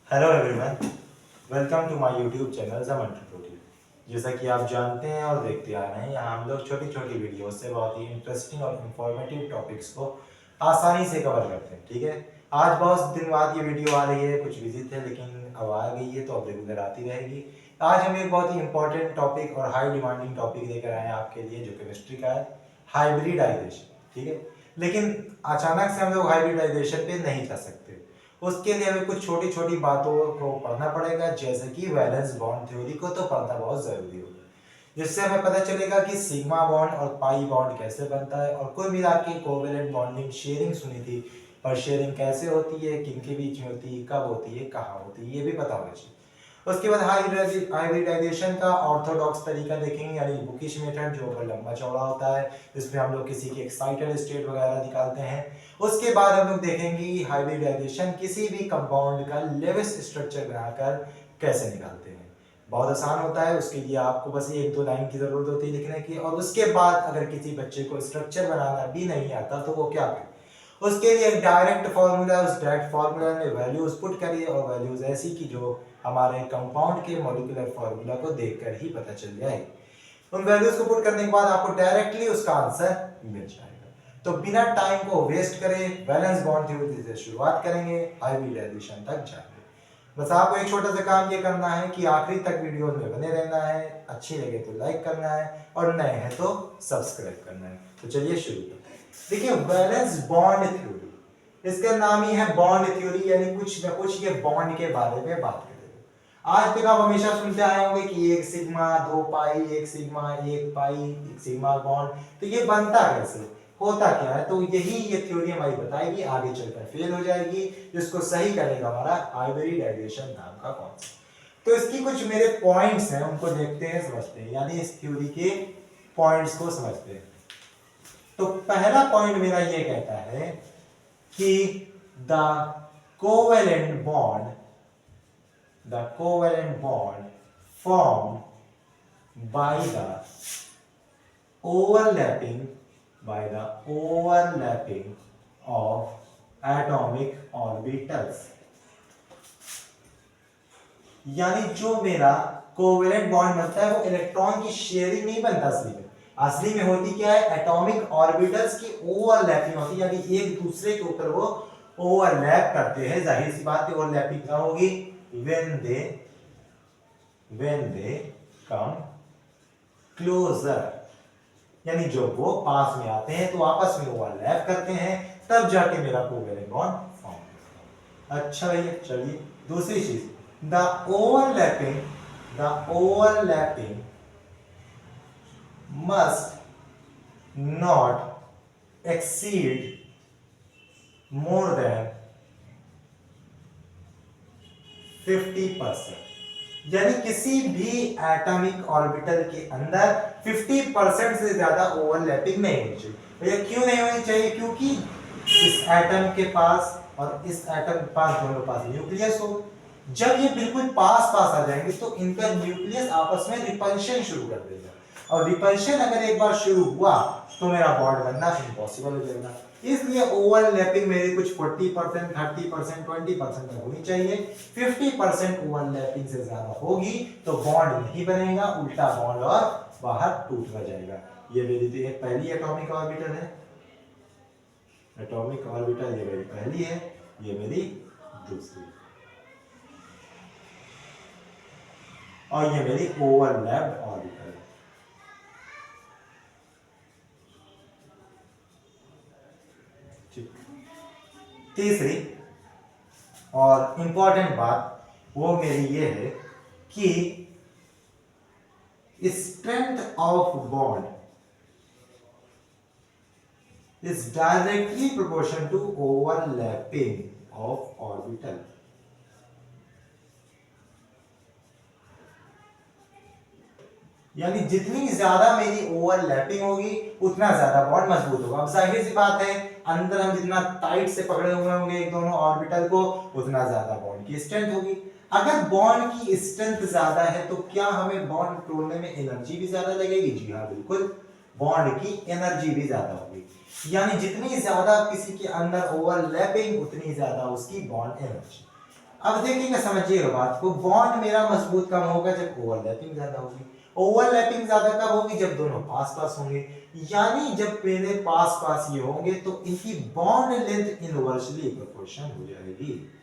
Hello everyone, welcome to my YouTube channel जमन tutorial. जैसा कि आप जानते हैं और देखते आ रहे हैं, यहाँ हम लोग छोटी छोटी वीडियो से बहुत ही इंटरेस्टिंग और इंफॉर्मेटिव टॉपिक्स को आसानी से कवर करते हैं। ठीक है, आज बहुत दिन बाद ये वीडियो आ रही है, कुछ बिजी थे लेकिन अब आ गई है तो अब रेगुलर आती रहेगी। आज हम एक बहुत ही इंपॉर्टेंट टॉपिक और हाई डिमांडिंग टॉपिक लेकर आए हैं आपके लिए, जो केमिस्ट्री का है, हाइब्रिडाइजेशन। ठीक है, लेकिन अचानक से हम लोग हाइब्रिडाइजेशन पे नहीं जा सकते। उसके लिए हमें कुछ छोटी छोटी बातों को पढ़ना पड़ेगा, जैसे कि वैलेंस बॉन्ड थ्योरी को तो पढ़ना बहुत जरूरी होगा, जिससे हमें पता चलेगा कि सिग्मा बॉन्ड और पाई बॉन्ड कैसे बनता है, और कुल मिला के कोवेलेंट बॉन्डिंग शेयरिंग सुनी थी, पर शेयरिंग कैसे होती है, किन के बीच में होती है, कब होती है, कहाँ होती है, ये भी पता होना चाहिए। उसके बाद हाइब्रिडाइजेशन का ऑर्थोडॉक्स तरीका देखेंगे, यानी बुकिश मेथड, जो ऊपर लंबा चौड़ा होता है, जिसमें हम लोग किसी की एक्साइटेड स्टेट वगैरह निकालते हैं। उसके बाद हम लोग देखेंगे कि हाइब्रिडाइजेशन किसी भी कंपाउंड का लेविस स्ट्रक्चर बनाकर कैसे निकालते हैं। बहुत आसान होता है, उसके लिए आपको बस एक दो लाइन की जरूरत होती है लिखने की, और उसके बाद अगर किसी बच्चे को स्ट्रक्चर बनाना भी नहीं आता तो वो क्या करे, उसके लिए एक डायरेक्ट फार्मूला, उस डायरेक्ट फार्मूला में वैल्यूज पुट करिए, और वैल्यूज ऐसी कि जो हमारे कंपाउंड के मॉलिक्यूलर फार्मूला को देखकर ही पता चल जाए। उन वैल्यूज को पुट करने के बाद आपको डायरेक्टली उसका आंसर मिल जाएगा। तो बिना टाइम को वेस्ट करे वैलेंस बॉन्ड थ्योरी से शुरुआत करेंगे, हाइब्रिडाइजेशन तक जाएंगे। बस आपको एक छोटा सा काम ये करना है कि आखिरी तक वीडियो में बने रहना है, अच्छी लगे तो लाइक करना है, और नए हैं तो सब्सक्राइब करना है। तो चलिए शुरू करते हैं। देखिए, वैलेंस बॉन्ड थ्योरी, इसका नाम ही है बॉन्ड थ्योरी, यानी कुछ ना कुछ ये बॉन्ड के बारे में बात करेगा। आज तक आप हमेशा सुनते आए होंगे कि एक सिग्मा, दो पाई, एक सिग्मा, एक पाई, एक सिग्मा बॉन्ड। तो ये बनता कैसे, होता क्या है, तो यही ये थ्योरी हमारी बताएगी, आगे चलकर फेल हो जाएगी। जिसको सही करेगा हमारा हाइब्रिडाइजेशन नाम का कॉन्सेप्ट। तो इसकी कुछ मेरे पॉइंट्स हैं, उनको देखते हैं, समझते हैं, यानी इस थ्योरी के पॉइंट्स को समझते हैं। तो पहला पॉइंट मेरा ये कहता है कि the covalent bond formed by the overlapping of atomic orbitals, यानी जो मेरा कोवेलेंट बॉन्ड बनता है वो इलेक्ट्रॉन की शेयरिंग नहीं बनता, असली में होती क्या है, एटॉमिक ऑर्बिटल्स की ओवरलैपिंग होती है, यानी एक दूसरे के ऊपर वो ओवरलैप करते हैं। जाहिर सी बात है ओवरलैपिंग क्या होगी, when they come closer, यानी जब वो पास में आते हैं तो आपस में ओवरलैप करते हैं, तब जाके मेरा कोवेलेंट बॉन्ड फॉर्म होता है। अच्छा भैया, चलिए दूसरी चीज, the overlapping must not exceed more than 50%, यानी किसी भी एटॉमिक ऑर्बिटल के अंदर 50% से ज्यादा ओवरलैपिंग नहीं होनी चाहिए। भैया क्यों नहीं होनी चाहिए, क्योंकि इस एटम के पास और इस एटम के पास दोनों पास न्यूक्लियस हो। जब ये बिल्कुल पास पास आ जाएंगे तो इनका न्यूक्लियस आपस में रिपल्शन शुरू कर देगा, और रिपल्शन अगर एक बार शुरू हुआ तो मेरा बॉन्ड बनना इम्पॉसिबल हो जाएगा। इसलिए ओवरलैपिंग मेरी कुछ 40%, 30%, 20% तक होनी चाहिए। 50% ओवरलैपिंग से ज्यादा होगी तो बॉन्ड नहीं बनेगा, उल्टा बॉन्ड और बाहर टूट जाएगा। ये मेरी पहली एटॉमिक ऑर्बिटल है, एटॉमिक ऑर्बिटल ये मेरी पहली है, ये मेरी दूसरी, और ये मेरी ओवरलैप्ड ऑर्बिटल है। तीसरी और इंपॉर्टेंट बात वो मेरी ये है कि strength of bond is directly proportional to overlapping of orbital. यानी जितनी ज्यादा मेरी ओवरलैपिंग होगी उतना ज्यादा बॉन्ड मजबूत होगा। अब जाहिर सी बात है, अंदर हम जितना टाइट से पकड़े हुए होंगे एक दोनों ऑर्बिटल को, उतना ज्यादा बॉन्ड की स्ट्रेंथ होगी। अगर बॉन्ड की स्ट्रेंथ ज्यादा है तो क्या हमें बॉन्ड तोड़ने में एनर्जी भी ज्यादा लगेगी? जी हाँ बिल्कुल, बॉन्ड की एनर्जी भी ज्यादा होगी। यानी जितनी ज्यादा किसी के अंदर ओवरलैपिंग उतनी ज्यादा उसकी बॉन्ड एनर्जी। अब देखिएगा, समझिएगा बात को, बॉन्ड मेरा मजबूत कब होगा? जब ओवरलैपिंग ज्यादा होगी। ओवरलैपिंग ज्यादा कब होगी? जब दोनों पास पास होंगे, यानी जब मेरे पास पास ये होंगे तो इनकी बॉन्ड लेंथ इनवर्सली प्रोपोर्शन हो जाएगी।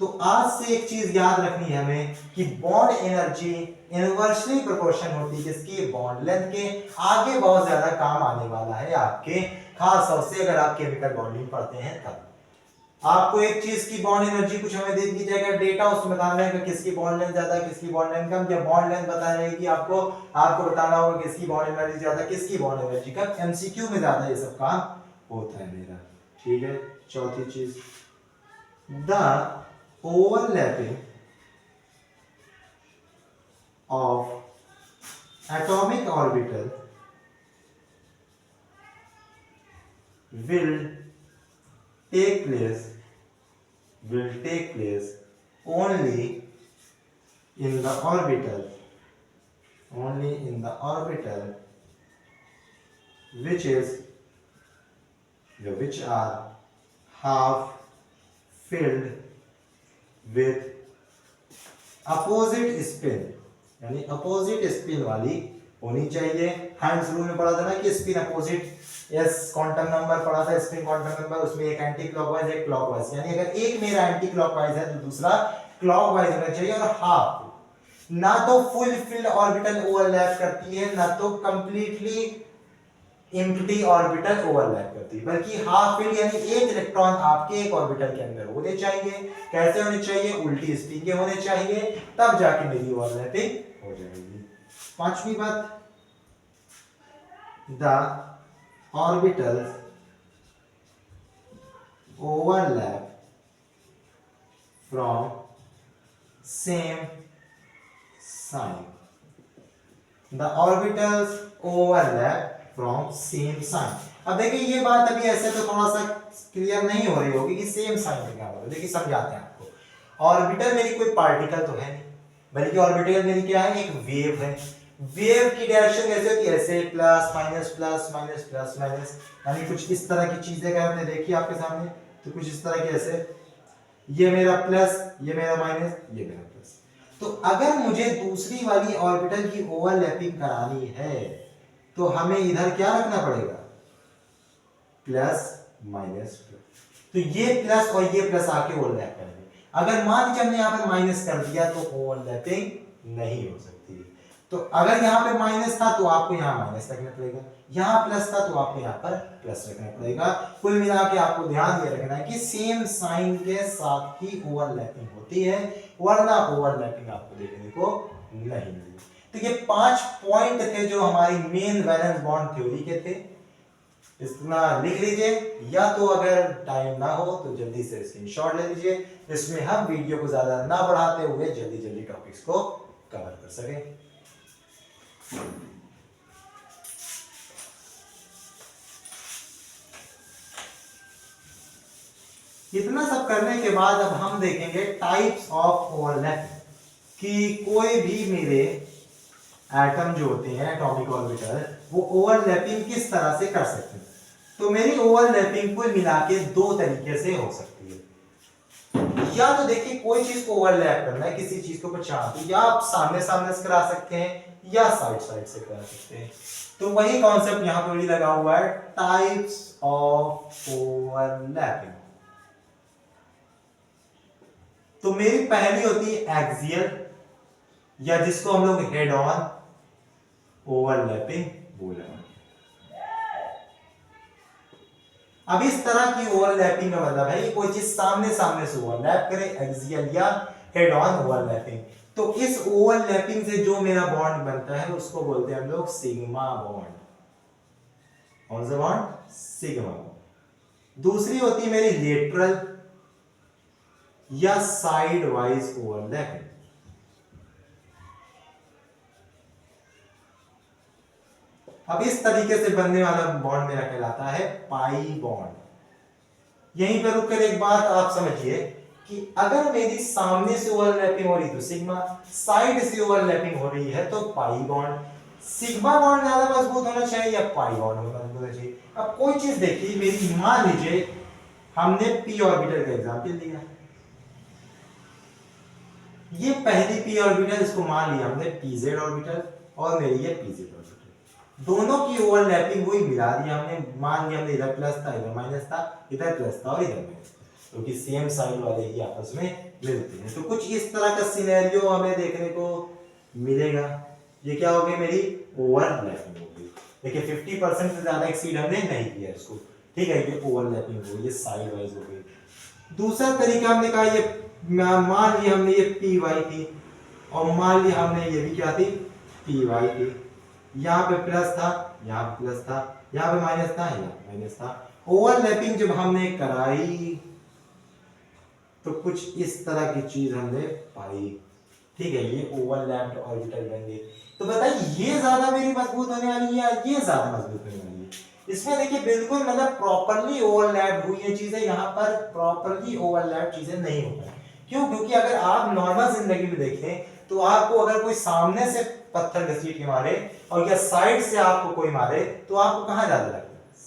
तो आज से एक चीज याद रखनी है हमें कि बॉन्ड एनर्जी इनवर्सली प्रोपोर्शन होती है किसकी? बॉन्ड लेंथ के। आगे बहुत ज्यादा काम आने वाला है आपके, खास तौर से अगर आप केमिकल बॉन्डिंग पढ़ते हैं तब। आपको एक चीज की बॉन्ड एनर्जी कुछ हमें दे दी जाएगा डेटा, उसमें बताना है कि किसकी बॉन्ड लेंथ ज्यादा, किसकी बॉन्ड लेंथ कम। जब बॉन्ड लेंथ बताना रहेगी आपको बताना होगा किसकी बॉन्ड एनर्जी ज्यादा, किसकी बॉन्ड एनर्जी कम। एमसीक्यू में ज्यादा ये सब काम होता है मेरा। ठीक है, चौथी चीज, the overlapping of atomic orbital will take place only in the orbital which are half filled with opposite spin, यानी अपोजिट स्पिन वाली होनी चाहिए। हाइंस रूल में पढ़ा था ना कि spin opposite, S quantum number पढ़ा था, स्पिन क्वांटम नंबर, उसमें एक एंटी क्लॉकवाइज एक क्लॉकवाइज, यानी अगर एक मेरा एंटी क्लॉकवाइज है तो दूसरा क्लॉकवाइज होना चाहिए। और हाफ, ना तो फुल फिल्ड ऑर्बिटल ओवरलैप करती है, ना तो कंप्लीटली एम्प्टी ऑर्बिटल ओवरलैप करती है, बल्कि हाफ फील्ड यानी एक इलेक्ट्रॉन आपके एक ऑर्बिटल के अंदर होने चाहिए। कैसे होने चाहिए? उल्टी स्पिन के होने चाहिए, तब जाके मेरी ओवरलैपिंग हो जाएगी। पांचवी बात, the orbitals overlap from same sign. The orbitals overlap from same sign. अब देखिए ये बात अभी ऐसे तो थोड़ा सा क्लियर नहीं हो रही होगी कि सेम साइन का क्या मतलब। देखिए समझाते हैं आपको। ऑर्बिटल मेरी कोई पार्टिकल तो है नहीं, बल्कि ऑर्बिटल मेरी क्या है? एक वेव है। वेव की डायरेक्शन कैसे होती है? ऐसे plus minus plus minus plus minus, यानी कुछ इस तरह की चीजें अगर आपने देखी आपके सामने तो कुछ इस तरह की, ऐसे ये मेरा प्लस, ये मेरा माइनस, ये मेरा प्लस। तो अगर मुझे दूसरी वाली ऑर्बिटल की ओवरलैपिंग करानी है तो हमें इधर क्या रखना पड़ेगा? Plus minus plus. तो ये प्लस और ये प्लस आके ओवरलैप करेंगे। अगर मान लीजिए हमने यहां पर माइनस कर दिया तो ओवरलैपिंग नहीं हो सकती। तो अगर यहां पे माइनस था तो आपको यहां माइनस रखना पड़ेगा, यहां प्लस था तो आपको यहां पर प्लस रखना पड़ेगा। कुल मिला के आपको ध्यान ये रखना है कि सेम साइन के साथ ही ओवरलैपिंग होती है, वरना ओवरलैपिंग आपको देखने को नहीं मिलेगी। तो ये 5 पॉइंट थे जो हमारी मेन वैलेंस बॉन्ड थ्योरी के थे। इतना लिख लीजिए, या तो अगर टाइम ना हो तो जल्दी से स्क्रीनशॉट ले लीजिए, इसमें हम वीडियो को ज्यादा ना बढ़ाते हुए जल्दी जल्दी टॉपिक्स को कवर कर सकें। इतना सब करने के बाद अब हम देखेंगे टाइप्स ऑफ ओवरलैप, कि कोई भी मेरे एटम जो होते हैं एटॉमिक ऑर्बिटल, वो ओवरलैपिंग किस तरह से कर सकते हैं। तो मेरी ओवरलैपिंग कुल मिला के 2 तरीके से हो सकती है। या तो देखिए कोई चीज को ओवरलैप करना है, किसी चीज को पहचान, तो या आप सामने सामने से करा सकते हैं या साइड साइड से करा सकते हैं। तो वही कॉन्सेप्ट यहां पे भी लगा हुआ है, टाइप्स ऑफ ओवरलैपिंग। तो मेरी पहली होती है एक्सियल, या जिसको हम लोग हेड ऑन ओवरलैपिंग बोला। अब इस तरह की ओवरलैपिंग का मतलब है कि कोई चीज सामने सामने से ओवरलैप करे, एक्सियल या हेड ऑन ओवरलैपिंग। तो इस ओवरलैपिंग से जो मेरा बॉन्ड बनता है उसको बोलते हैं हम लोग सिग्मा बॉन्ड। कौन सा बॉन्ड? Sigma bond. दूसरी होती है मेरी लेटरल या साइड वाइज ओवरलैपिंग। अब इस तरीके से बनने वाला बॉन्ड मेरा कहलाता है पाई बॉन्ड। यहीं पर रुककर एक बात आप समझिए कि अगर मेरी सामने से ओवरलैपिंग हो रही तो सिग्मा, साइड से ओवरलैपिंग हो रही है तो पाई बॉन्ड। सिग्मा बॉन्ड ज्यादा मजबूत होना चाहिए या पाई बॉन्ड मजबूत होना चाहिए? अब कोई चीज देखिए मेरी, मान लीजिए हमने पी ऑर्बिटल का एग्जांपल लिया, ये पहली p ऑर्बिटल, इसको मान लिया हमने pz ऑर्बिटल, और मेरी ये pz ऑर्बिटल, दोनों की ओवरलैपिंग हुई, मिला दिया हमने, मान लिया हमने इधर प्लस था इधर माइनस था, इधर प्लस था और इधर माइनस था, क्योंकि सेम साइड वाले ही आपस में मिलते हैं। तो कुछ इस तरह का सिनेरियो हमें देखने को मिलेगा। ये क्या हो गई, मेरी ओवरलैपिंग हो गई। देखिए 50% से ज्यादा एक्सीड हमने नहीं किया इसको, ठीक है, ये ओवरलैपिंग हो गई, ये साइड वाइज हो गई। दूसरा तरीका हमने कहा, ये मान लिया हमने ये पी वाई थी, और मान लिया हमने ये भी क्या थी, पी वाई थी, यहाँ पे प्लस था, यहाँ पे प्लस था, यहाँ पे माइनस था, यहाँ माइनस था। ओवरलैपिंग जब हमने कराई तो कुछ इस तरह की चीज हमने पाई, ठीक है, ये ओवरलैप्ड ऑर्बिटल बनेंगे। तो बताइए ये ज्यादा मेरी मजबूत होने वाली है या ये ज्यादा मजबूत होने वाली है? इसमें देखिए बिल्कुल मतलब प्रॉपर्ली ओवरलैप हुई है चीजें, यहाँ पर प्रॉपर्ली ओवरलैप चीजें नहीं हो पाई। क्यों? क्योंकि अगर आप नॉर्मल जिंदगी में देखें तो आपको अगर कोई सामने से पत्थर घसीट के मारे और या साइड से आपको कोई मारे तो आपको कहाँ ज्यादा लगता है?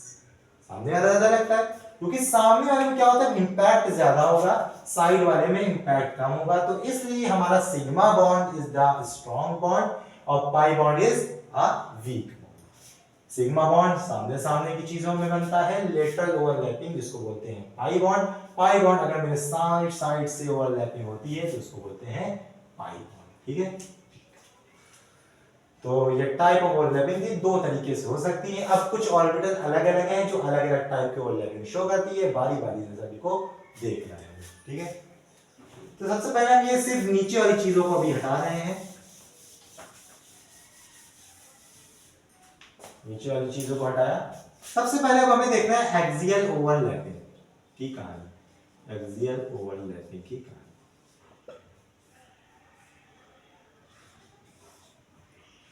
सामने वाला ज्यादा लगता है, क्योंकि सामने वाले में क्या होता है, इंपैक्ट ज्यादा होगा, साइड वाले में इंपैक्ट कम होगा। तो इसलिए हमारा sigma bond is the strong bond और pi bond is a weak bond. Sigma bond सामने सामने की चीजों में बनता है, लेटरल ओवरलैपिंग जिसको बोलते हैं पाई बॉन्ड। पाई बॉन्ड अगर मेरे साइड साइड से ओवरलैपिंग होती है तो उसको बोलते हैं पाई बॉन्ड, ठीक है। तो ये टाइप ऑफ ओवरलैपिंग थी, दो तरीके से हो सकती है। अब कुछ ऑर्बिटल अलग अलग हैं जो अलग अलग टाइप के ओवरलैपिंग शो करती है, बारी बारी से सभी को देखना है, ठीक है। तो सबसे पहले हम ये सिर्फ नीचे वाली चीजों को अभी हटा रहे हैं, नीचे वाली चीजों को हटाया। सबसे पहले अब हमें देखना है एक्सियल ओवरलैपिंग की कहानी, एक्सियल ओवरलैपिंग की कहानी।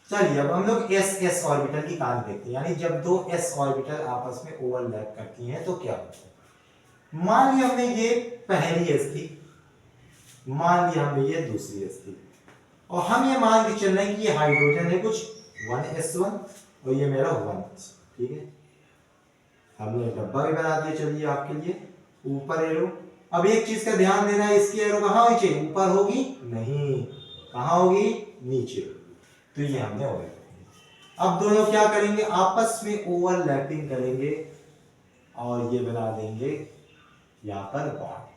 चलिए अब हम लोग एस एस ऑर्बिटल की कहानी देखते हैं, यानी जब दो एस ऑर्बिटल आपस में ओवरलैप करती हैं तो क्या होता है। मान लिया हमने ये पहली एस थी, मान लिया हमने ये दूसरी एस थी, और हम ये मान के चल रहे हैं कि ये हाइड्रोजन है कुछ 1s1 और ये मेरा 1s, ठीक है। हमने डब्बा भी बना दिया, चलिए आपके लिए, ऊपर एरो। अब एक चीज का ध्यान देना है, इसकी एरो कहाँ होनी चाहिए, ऊपर होगी नहीं, कहाँ होगी, नीचे। तो ये हमने ओवरलैपिंग। अब दोनों क्या करेंगे, आपस में ओवरलैपिंग करेंगे और ये बना देंगे यहां पर बॉन्ड।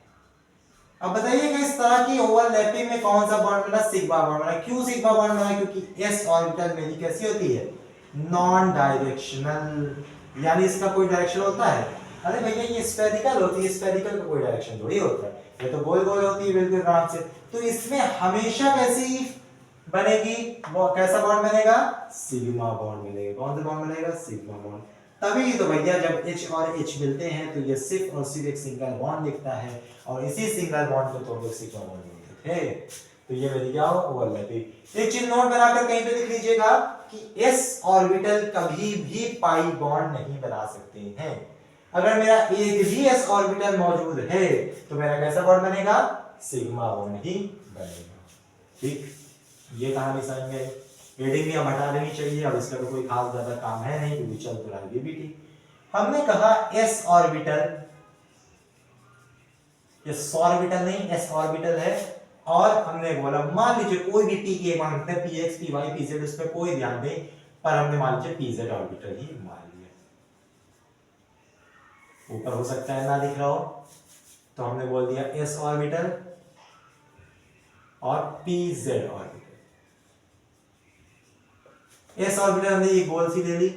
अब बताइएगा इस तरह की ओवरलैपिंग में कौन सा बॉन्ड बना, सिग्मा बॉन्ड बना। क्यों सिग्मा बॉन्ड बना, क्योंकि एस ऑर्बिटल मेरी कैसी होती है, नॉन डायरेक्शनल, यानी इसका कोई डायरेक्शन होता है? अरे भैया ये स्फेरिकल होती है, स्फेरिकल का कोई डायरेक्शन थोड़ी होता है, ये तो गोल गोल होती है बिल्कुल आराम से। तो इसमें हमेशा कैसी बनेगी, वो कैसा बॉन्ड बनेगा, सिग्मा बॉन्ड बनेगा। कौन सा बॉन्ड बनेगा, सिग्मा बॉन्ड। तभी तो भैया जब H और H मिलते हैं तो ये सिर्फ और सिर्फ एक सिंगल बॉन्ड दिखता है, और इसी सिंगल बॉन्ड को तो हम लोग सिग्मा बॉन्ड बोलते थे। तो ये मेरी क्या हो, ओवरलैपिंग। एक चीज नोट बनाकर कहीं पे लिख लीजिएगा कि s ऑर्बिटल कभी भी पाई बॉन्ड नहीं बना सकते हैं। अगर मेरा एक भी s ऑर्बिटल मौजूद है तो मेरा कैसा बॉन्ड बनेगा, सिग्मा बॉन्ड ही बनेगा, ठीक। ये कहानी समझ में, हेडिंग भी हम हटा देनी चाहिए, अब इसका तो कोई खास ज्यादा काम है नहीं क्योंकि चल तो रहा है भी ठीक। हमने कहा s ऑर्बिटल, ये ऑर्बिटल नहीं s ऑर्बिटल है, और हमने बोला मान लीजिए कोई भी t के मान सकते हैं, px py pz, उस पर कोई ध्यान दें, पर हमने मान लीजिए pz ऑर्बिटल ही मान लिया। ऊपर हो सकता है ना दिख रहा हो, तो हमने बोल दिया s ऑर्बिटल और pz ऑर्बिटल। s ऑर्बिटल हमने ये गोल सी ले ली,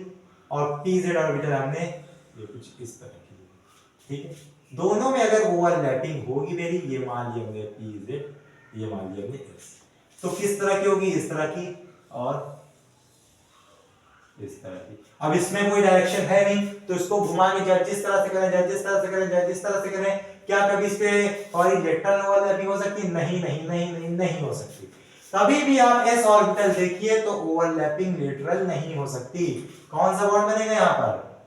और pz ऑर्बिटल हमने ये कुछ इस तरह की, ठीक है। दोनों में अगर ओवरलैपिंग होगी मेरी, ये मान लिया हमने pz, ये मान लिया हमने s, तो किस तरह की होगी, इस तरह की और इस तरह की। अब इसमें कोई डायरेक्शन है नहीं तो इसको घुमा के चाहे जिस तरह से करें, चाहे जिस तरह से करें, चाहे जिस तरह से करें, क्या कभी इस पे हॉरिजॉन्टल ओवरलैपिंग हो सकती है? नहीं नहीं नहीं नहीं नहीं हो सकती। कभी भी आप s ऑर्बिटल देखिए तो ओवरलैपिंग लेटरल नहीं हो सकती। कौन सा बॉन्ड बनेगा यहां पर,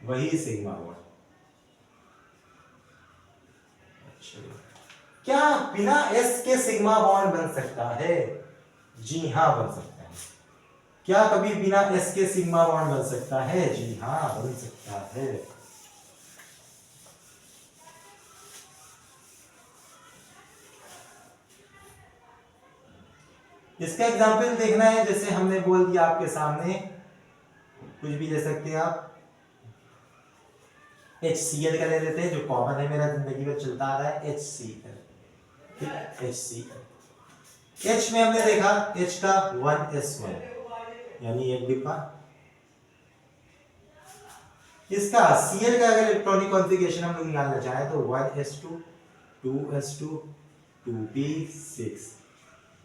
वही सिग्मा बॉन्ड। अच्छा, क्या बिना s के सिग्मा बॉन्ड बन सकता है? जी हां बन सकता है। क्या कभी बिना s के सिग्मा बॉन्ड बन सकता है? जी हां बन सकता है। इसका एग्जाम्पल देखना है, जैसे हमने बोल दिया आपके सामने, कुछ भी ले सकते हैं आप, HCl का ले लेते हैं जो कॉमन है, मेरा जिंदगी में चलता आ रहा है, HCl, ठीक, HCl। H में हमने देखा H का 1s1 यानी एक डिब्बा। इसका Cl का अगर इलेक्ट्रॉनिक कॉन्फ़िगरेशन हम लोग निकालना चाहें तो 1s2 2s2 2p6,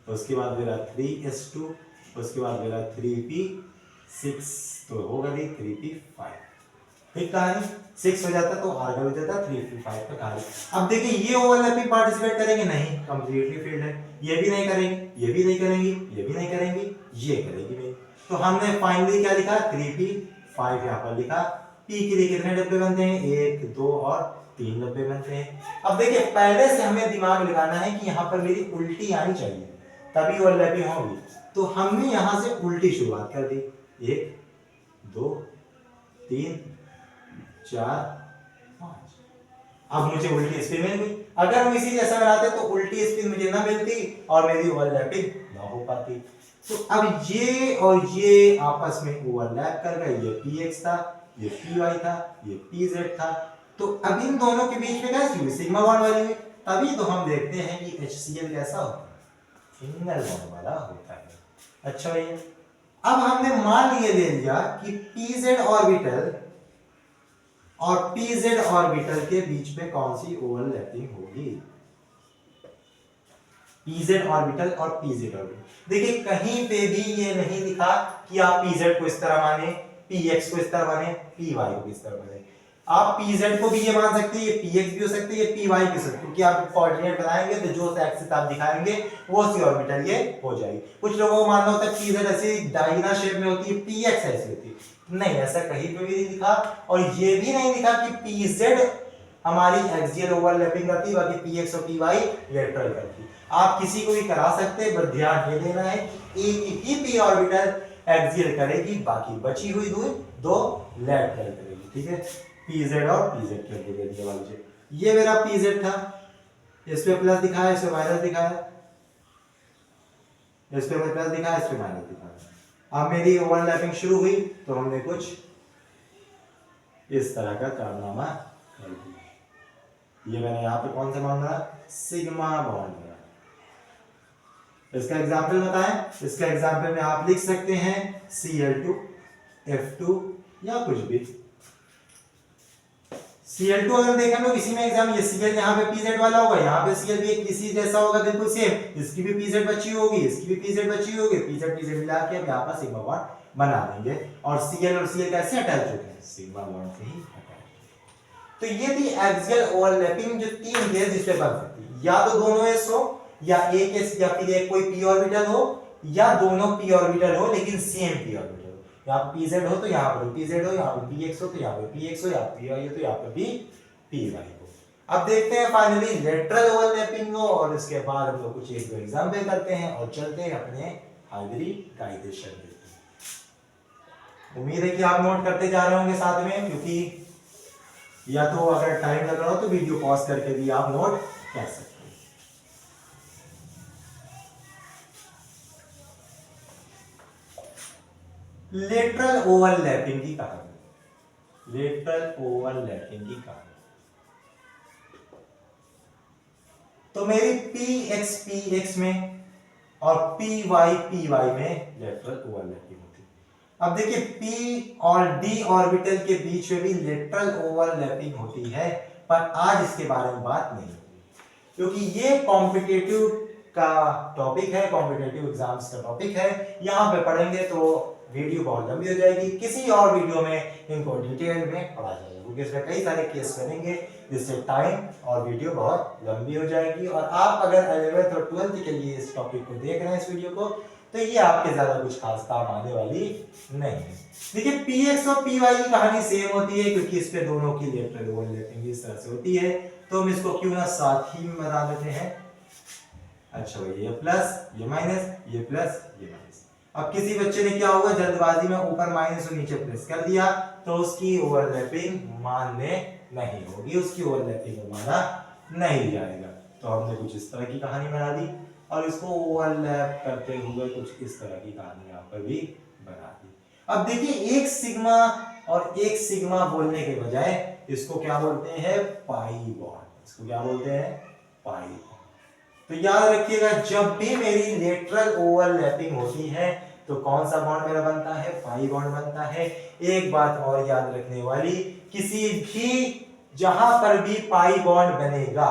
उसके बाद मेरा 3s2, उसके बाद मेरा 3p6, तो होगा भी 3p5। ठीक कहानी 6 हो जाता तो आर्गन हो जाता 3p5 का कहानी। अब देखिए ये ओवरलैपिंग पार्टिसिपेट करेंगे नहीं, कंप्लीटली फील्ड है, ये भी नहीं करेंगे, ये भी नहीं करेंगे, ये भी नहीं करेंगे, ये करेंगे नहीं। तो हमने फाइनली क्या लिखा 3p5 यहाँ पर लिखा। p के लिए कितने डब्बे बनते हैं, 1 2 और 3 डब्बे बनते हैं। अब देखिए पहले से हमें दिमाग लगाना है कि यहाँ पर मेरी उल्टी आनी चाहिए तभी ओवरलैपिंग होगी, तो हमने यहाँ से उल्टी शुरुआत कर दी, 1 2 3 4 5। अब मुझे उल्टी स्पीड मिल गई। अगर हम इसी जैसा बनाते तो उल्टी स्पीड मुझे ना मिलती और मेरी ओवरलैपिंग ना हो पाती। तो अब ये और ये आपस में ओवरलैप कर गए, ये px था, ये py था, ये pz था, तो अब इन दोनों के बीच में कैसी हुई, सिग्मा बॉन्ड वाली हुई। तभी तो हम देखते हैं कि HCl कैसा होता है, सिंगल बॉन्ड वाला होता है। अच्छा भैया, अब हमने मान ये ले लिया कि pz ऑर्बिटल और pz ऑर्बिटल के बीच में कौन सी ओवरलैपिंग होगी, pz ऑर्बिटल और pz ऑर्बिटल। देखिए कहीं पे भी ये नहीं लिखा कि आप pz को इस तरह माने, px को इस तरह माने, py को इस तरह माने। आप pz को भी ये मान सकते हैं, ये px भी हो सकते हैं, ये py भी हो सकते हैं, क्योंकि आप कोऑर्डिनेट बनाएंगे तो जो एक्सिस आप दिखाएंगे वो सी ऑर्बिटल ये हो जाएगी। कुछ लोगों को मानना होता है pz ऐसी डायगोनल शेप में होती है, px ऐसी होती है, नहीं ऐसा कहीं पे भी नहीं लिखा। और ये भी नहीं लिखा कि pz हमारी एक्सियल ओवरलैपिंग करती है, बाकी px और py लेटरल करती है। आप किसी को भी करा सकते हैं, बस ध्यान ये देना है कि एक ही p ऑर्बिटल एक्सियल करेगी, बाकी बची हुई दो लेटरल करेगी। ठीक है, pz और pz करके दे दिया वाली। ये मेरा pz था, इस पे प्लस दिखाया, इस पे माइनस दिखाया, इस पे प्लस दिखाया, इस पे माइनस दिखाया। अब मेरी ओवरलैपिंग शुरू हुई तो हमने कुछ इस तरह का कारनामा कर दिया। ये मैंने यहाँ पे कौन सा बॉन्ड बना, सिग्मा बॉन्ड बना। इसका एग्जाम्पल बताएं। इसका एग्जाम्पल में आप लिख सकते हैं Cl2 F2 या कुछ भी। Cl2 अगर देखें तो इसी में एग्जाम, ये Cl यहाँ पे pz वाला होगा, यहाँ पे Cl भी एक इसी जैसा होगा बिल्कुल सेम, इसकी भी pz बची होगी, इसकी भी pz बची होगी, pz मिला के अब यहाँ पर सिग्मा बॉन्ड बना देंगे। और Cl और Cl कैसे अटैच होते हैं, सिग्मा बॉन्ड से ही अटैच। तो ये थी एक्सियल ओवरलैपिंग जो तीन केस जिसपे बन सकती है, या तो दोनों एस हो, या एक एस, या फिर एक कोई p ऑर्बिटल हो, या दोनों p ऑर्बिटल हो लेकिन सेम p ऑर्बिटल हो। यहाँ पे pz हो तो यहाँ पर pz हो, यहाँ पे px हो तो यहाँ पे px हो, यहाँ पे py हो तो यहाँ पे भी py हो। अब देखते हैं फाइनली लेटरल ओवरलैपिंग हो, और इसके बाद हम लोग कुछ एक दो एग्जांपल करते हैं और चलते हैं अपने हाइब्रिडाइजेशन में। उम्मीद है कि आप नोट करते जा रहे होंगे साथ में, क्योंकि या तो अगर टाइम लग रहा हो तो वीडियो पॉज करके भी आप नोट कर सकते हैं। लेटरल ओवरलैपिंग की कहानी, लेटरल ओवरलैपिंग की कहानी। तो मेरी px में और py में लेटरल ओवरलैपिंग होती है। अब देखिए p और d ऑर्बिटल के बीच में भी लेटरल ओवरलैपिंग होती है, पर आज इसके बारे में बात नहीं होगी, क्योंकि ये कॉम्पिटिटिव का टॉपिक है, कॉम्पिटिटिव एग्जाम्स का टॉपिक है। यहाँ पे पढ़ेंगे तो वीडियो बहुत लंबी हो जाएगी, किसी और वीडियो में इनको डिटेल में पढ़ा जाएगा, क्योंकि इसमें कई सारे केस करेंगे जिससे टाइम और वीडियो बहुत लंबी हो जाएगी। और आप अगर 11th और 12th के लिए इस टॉपिक को देख रहे हैं, इस वीडियो को, तो ये आपके ज्यादा कुछ खास काम आने वाली नहीं है। देखिए px और py की कहानी सेम होती है, क्योंकि इस पे दोनों की लेटरल ओवरलैपिंग इस तरह से होती है, तो हम इसको क्यों ना साथ ही में बता देते हैं। अच्छा भाई, ये प्लस ये माइनस, ये प्लस ये माइनस। अब किसी बच्चे ने क्या होगा, जल्दबाजी में ऊपर माइनस और नीचे प्लस कर दिया, तो उसकी ओवरलैपिंग मानने नहीं होगी, उसकी ओवरलैपिंग माना नहीं जाएगा। तो हमने कुछ इस तरह की कहानी बना दी। और इसको ओवरलैप करते हुए कुछ इस तरह की कहानी यहाँ पर भी बना दी। अब देखिए एक सिग्मा और एक सिग्मा बोलने के बजाय इसको क्या बोलते हैं, पाई बॉन्ड। इसको क्या बोलते हैं, पाई बॉन्ड। तो याद रखिएगा जब भी मेरी लेटरल ओवरलैपिंग होती है तो कौन सा बॉन्ड मेरा बनता है, पाई बॉन्ड बनता है। एक बात और याद रखने वाली, किसी भी जहां पर भी पाई बॉन्ड बनेगा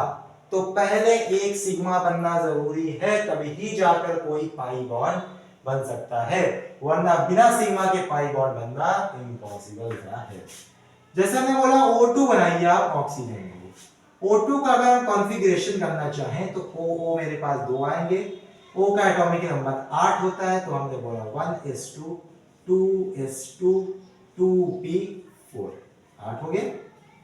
तो पहले एक सिग्मा बनना जरूरी है, तभी ही जाकर कोई पाई बॉन्ड बन सकता है, वरना बिना सिग्मा के पाई बॉन्ड बनना इम्पॉसिबल है। जैसे हमने बोला O2 बनाइए आप ऑक्सीजन के, O2 का अगर हम कॉन्फ़िगरेशन करना चाहें तो O मेरे पास 2 आएंगे, O का एटॉमिक नंबर 8 होता है, तो हमने बोला 1s2 2s2 2p4 8 हो गया।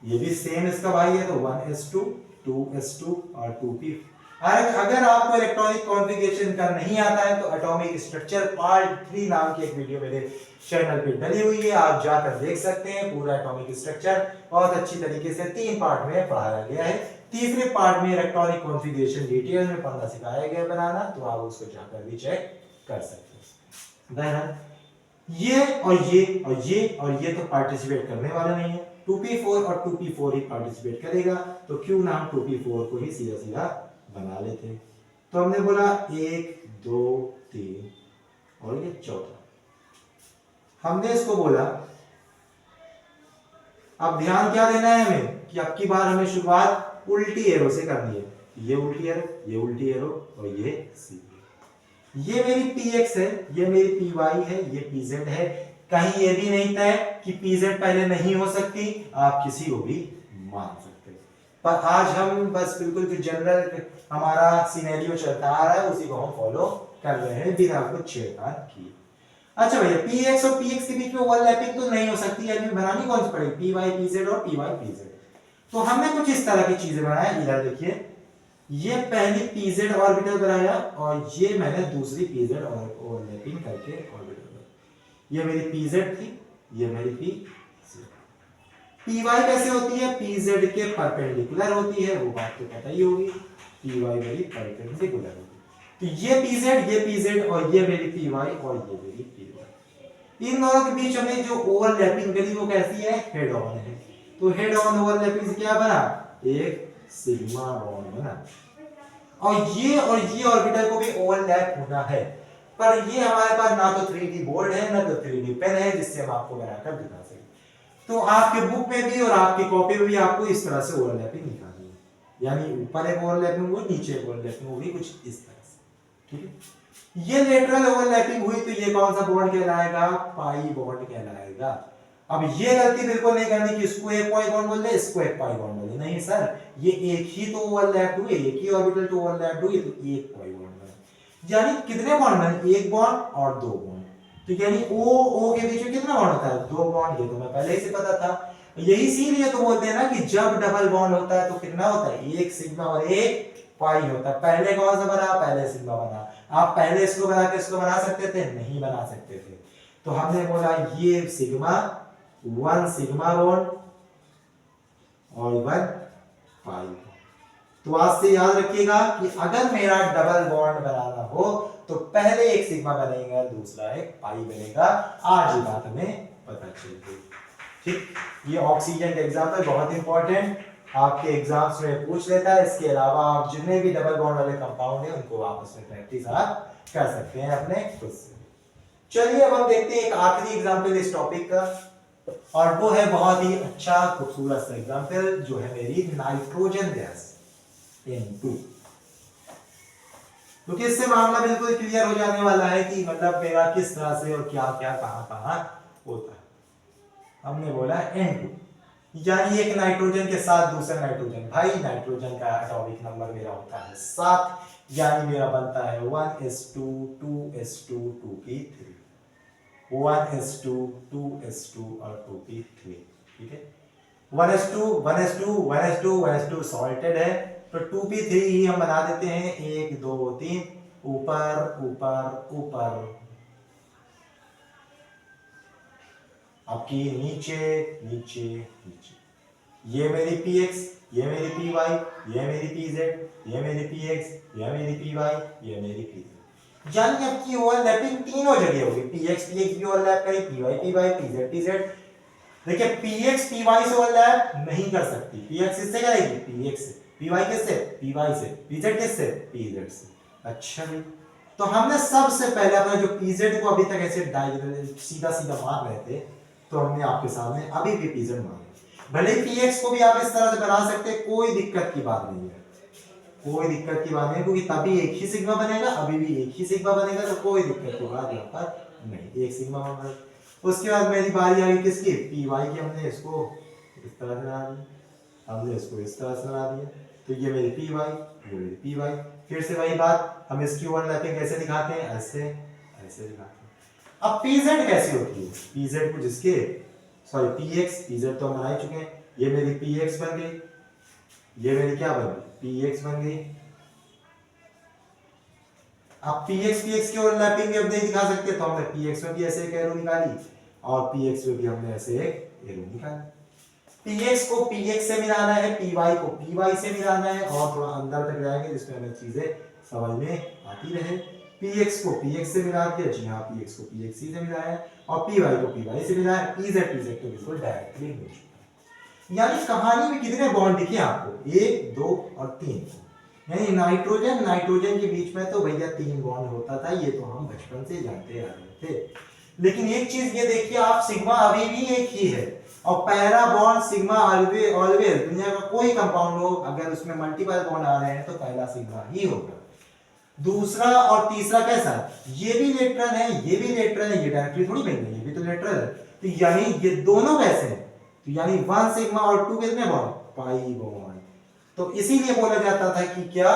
ये भी सेम इसका भाई है तो 1s2 2s2 और 2p। अगर आपको इलेक्ट्रॉनिक कॉन्फ़िगरेशन का नहीं आता है तो एटॉमिक स्ट्रक्चर पार्ट 3 नाम की एक वीडियो मेरे चैनल पे डली हुई है, आप जाकर देख सकते हैं। पूरा एटॉमिक स्ट्रक्चर बहुत अच्छी तरीके से 3 पार्ट में पढ़ाया गया है। तीसरे पार्ट में इलेक्ट्रॉनिक कॉन्फ़िगरेशन डिटेल में पढ़ना सिखाया गया बनाना, तो आप उसको जाकर भी चेक कर सकते हैं। बहरहाल ये और ये और ये और ये तो पार्टिसिपेट करने वाला नहीं है, 2p4 और 2p4 ही पार्टिसिपेट करेगा, तो क्यों ना हम 2p4 को ही सीधा सीधा बना लेते हैं। तो हमने बोला 1 2 3 और ये चौथा, हमने इसको बोला। अब ध्यान क्या देना है हमें कि अब की बार हमें शुरुआत उल्टी एरो से करनी है। ये उल्टी एरो, ये उल्टी एरो और ये सी। ये मेरी px है, ये मेरी py है, ये pz है। कहीं ये भी नहीं तय कि pz पहले नहीं हो सकती, आप किसी को भी मान सकते हैं। पर आज हम बस बिल्कुल जो जनरल हमारा सिनेरियो चलता आ रहा है उसी को हम फॉलो कर रहे हैं बिना कुछ छेड़छाड़ किए। अच्छा भैया px और px के बीच में ओवरलैपिंग तो नहीं हो सकती, यानी बनानी कौन सी पड़ेगी, py pz और py pz। तो हमने कुछ इस तरह की चीजें बनाया। इधर देखिए ये पहली pz ऑर्बिटल बनाया और ये मैंने दूसरी pz ओवरलैपिंग करके ऑर्बिटल बनाया। ये मेरी pz थी, ये मेरी pz। py कैसे होती है, pz के परपेंडिकुलर होती है, वो बात तो पता ही होगी, py मेरी परपेंडिकुलर होगी। तो ये pz और ये मेरी py और ये मेरी py। इन दोनों के बीच में जो ओवरलैपिंग करी वो कैसी है, हेड ऑन है। तो हेड ऑन ओवरलैपिंग से क्या बना, एक सिग्मा बॉन्ड बना। और ये ऑर्बिटल को भी ओवरलैप होना है, पर ये हमारे पास ना तो 3D बोर्ड है ना तो 3D पेन है जिससे हम आपको बनाकर दिखा सकें। तो आपके बुक में भी और आपकी कॉपी में भी आपको इस तरह से ओवरलैपिंग दिखानी है, यानी ऊपर एक ओवरलैपिंग हो, नीचे एक ओवरलैपिंग होगी, कुछ इस तरह से। ठीक है, ये लेटरल ओवरलैपिंग हुई तो ये कौन सा बॉन्ड कहलाएगा, पाई बॉन्ड कहलाएगा। अब ये गलती बिल्कुल नहीं करनी कि इसको एक पाई बॉन्ड बोल दे, इसको एक पाई बॉन्ड बोल दे, नहीं सर, ये एक ही तो ओवरलैप हुए, एक ही ऑर्बिटल तो ओवरलैप हुए, तो एक पाई बॉन्ड बने। यानी कितने बॉन्ड बने, एक बॉन्ड और दो बॉन्ड। तो यानी ओ के बीच में कितना बॉन्ड होता है, दो बॉन्ड। ये तो मैं पहले ही से पता था। यही इसीलिए तो बोलते हैं ना कि जब डबल बॉन्ड होता है तो कितना होता है, एक सिग्मा और एक पाई होता है। पहले कौन सा बना, पहले सिग्मा बना। आप पहले इसको बना के इसको बना सकते थे, नहीं बना सकते थे। तो हमने बोला ये सिग्मा, वन सिग्मा बॉन्ड और वन पाई। तो आज से याद रखिएगा कि अगर मेरा डबल बॉन्ड बनाना हो तो पहले एक सिग्मा बनेगा, दूसरा एक पाई बनेगा। आज ये बात हमें पता चल गई। ठीक, ये ऑक्सीजन का एग्जांपल बहुत इंपॉर्टेंट, आपके एग्जाम्स में पूछ लेता है। इसके अलावा आप जितने भी डबल बॉन्ड वाले कंपाउंड है उनको आपस में प्रैक्टिस आप कर सकते हैं अपने खुद से। चलिए अब हम देखते हैं एक आखिरी एग्जांपल इस टॉपिक का, और वो है बहुत ही अच्छा खूबसूरत सा एग्जांपल, जो है मेरी नाइट्रोजन गैस N2। क्योंकि इससे मामला बिल्कुल क्लियर हो जाने वाला है कि मतलब मेरा किस तरह से और क्या क्या कहां कहां होता है। हमने बोला N2, यानी एक नाइट्रोजन के साथ दूसरा नाइट्रोजन। भाई नाइट्रोजन का एटॉमिक नंबर मेरा होता है 7, यानी मेरा बनता है 1s2 2s2 2p3, 1s2 2s2 और 2p3। ठीक है, 1s2 1s2 1s2 1s2 salted है, तो 2p3 ही हम बना देते हैं, 1 2 3 ऊपर ऊपर ऊपर, आपकी नीचे नीचे नीचे। ये मेरी px, ये मेरी पी वाई, ये मेरी पी जेड, ये मेरी पी एक्स, ये मेरी पी वाई, ये मेरी पी जेड। यानी आपकी ओवरलैपिंग तीनों जगह होगी, पी एक्स भी ओवरलैप करे, पी वाई, पी जेड। देखिए पी एक्स पी वाई से ओवरलैप नहीं कर सकती, पी एक्स किससे करेगी, पी एक्स से, पी वाई किससे, पी वाई से, पी जेड किससे, पी जेड से। अच्छा भाई, तो हमने सबसे पहले अपना जो पी जेड को अभी तक ऐसे सीधा सीधा मान रहे थे, तो हमने आपके सामने अभी भी पी जेड माना। भले पी एक्स को भी आप इस तरह से बना सकते हैं, कोई दिक्कत की बात नहीं है, कोई दिक्कत की बात नहीं, क्योंकि तभी एक ही सिग्मा बनेगा, अभी भी एक ही सिग्मा बनेगा, तो कोई दिक्कत की बात यहाँ पर नहीं, एक सिग्मा बन रहा है। उसके बाद मेरी बारी आ गई किसकी, पी वाई की। हमने इसको इस तरह से बना दिया, हमने इसको इस तरह से बना दिया, तो ये मेरी पी वाई, ये मेरी पी वाई। फिर से वही बात, हम इसकी ओवरलैपिंग कैसे दिखाते हैं, ऐसे ऐसे दिखाते हैं। अब पी जेड कैसी होती है, पी जेड को जिसके sorry P X, P Z तो हम बना ही चुके हैं, ये मेरी पी एक्स बन गई, ये मेरी क्या बन गई, पी एक्स बन गई। अब पी एक्स की ओवरलैपिंग भी अब नहीं दिखा सकते, तो हमने पी एक्स में भी ऐसे एक एरो निकाली, और पी एक्स में भी हमने ऐसे एक एरो निकाला। पी एक्स को पी एक्स से मिलाना है, पी वाई को पी वाई से मिलाना है, और थोड़ा अंदर तक जाएंगे जिसमें हमें चीजें समझ में आती रहे। पी एक्स को पी एक्स से मिला दिया, जी हाँ, पी एक्स को पी एक्स से मिलाया है, और पी वाई को पी वाई से मिलाया है, पी जेड तो बिल्कुल डायरेक्टली मिल चुका है। यानी कहानी में कितने बॉन्ड दिखे आपको, 1 2 और 3। यानी नाइट्रोजन नाइट्रोजन के बीच में तो भैया 3 बॉन्ड होता था, ये तो हम बचपन से जानते आ रहे थे। लेकिन एक चीज ये देखिए आप, सिग्मा अभी भी एक ही है, और पहला बॉन्ड सिग्मा ऑलवेज दुनिया का कोई कंपाउंड हो, अगर उसमें मल्टीपल बॉन्ड आ रहे हैं तो पहला सिग्मा ही होगा। दूसरा और तीसरा कैसा, ये भी लेटरल है, ये भी लेटरल है, ये डायरेक्टली थोड़ी बनेंगे, ये भी तो लेटरल है, तो यानी ये दोनों कैसे हैं, तो यानी 1 सिग्मा और 2 कितने बॉन्ड, पाई बॉन्ड। तो इसीलिए बोला जाता था कि क्या,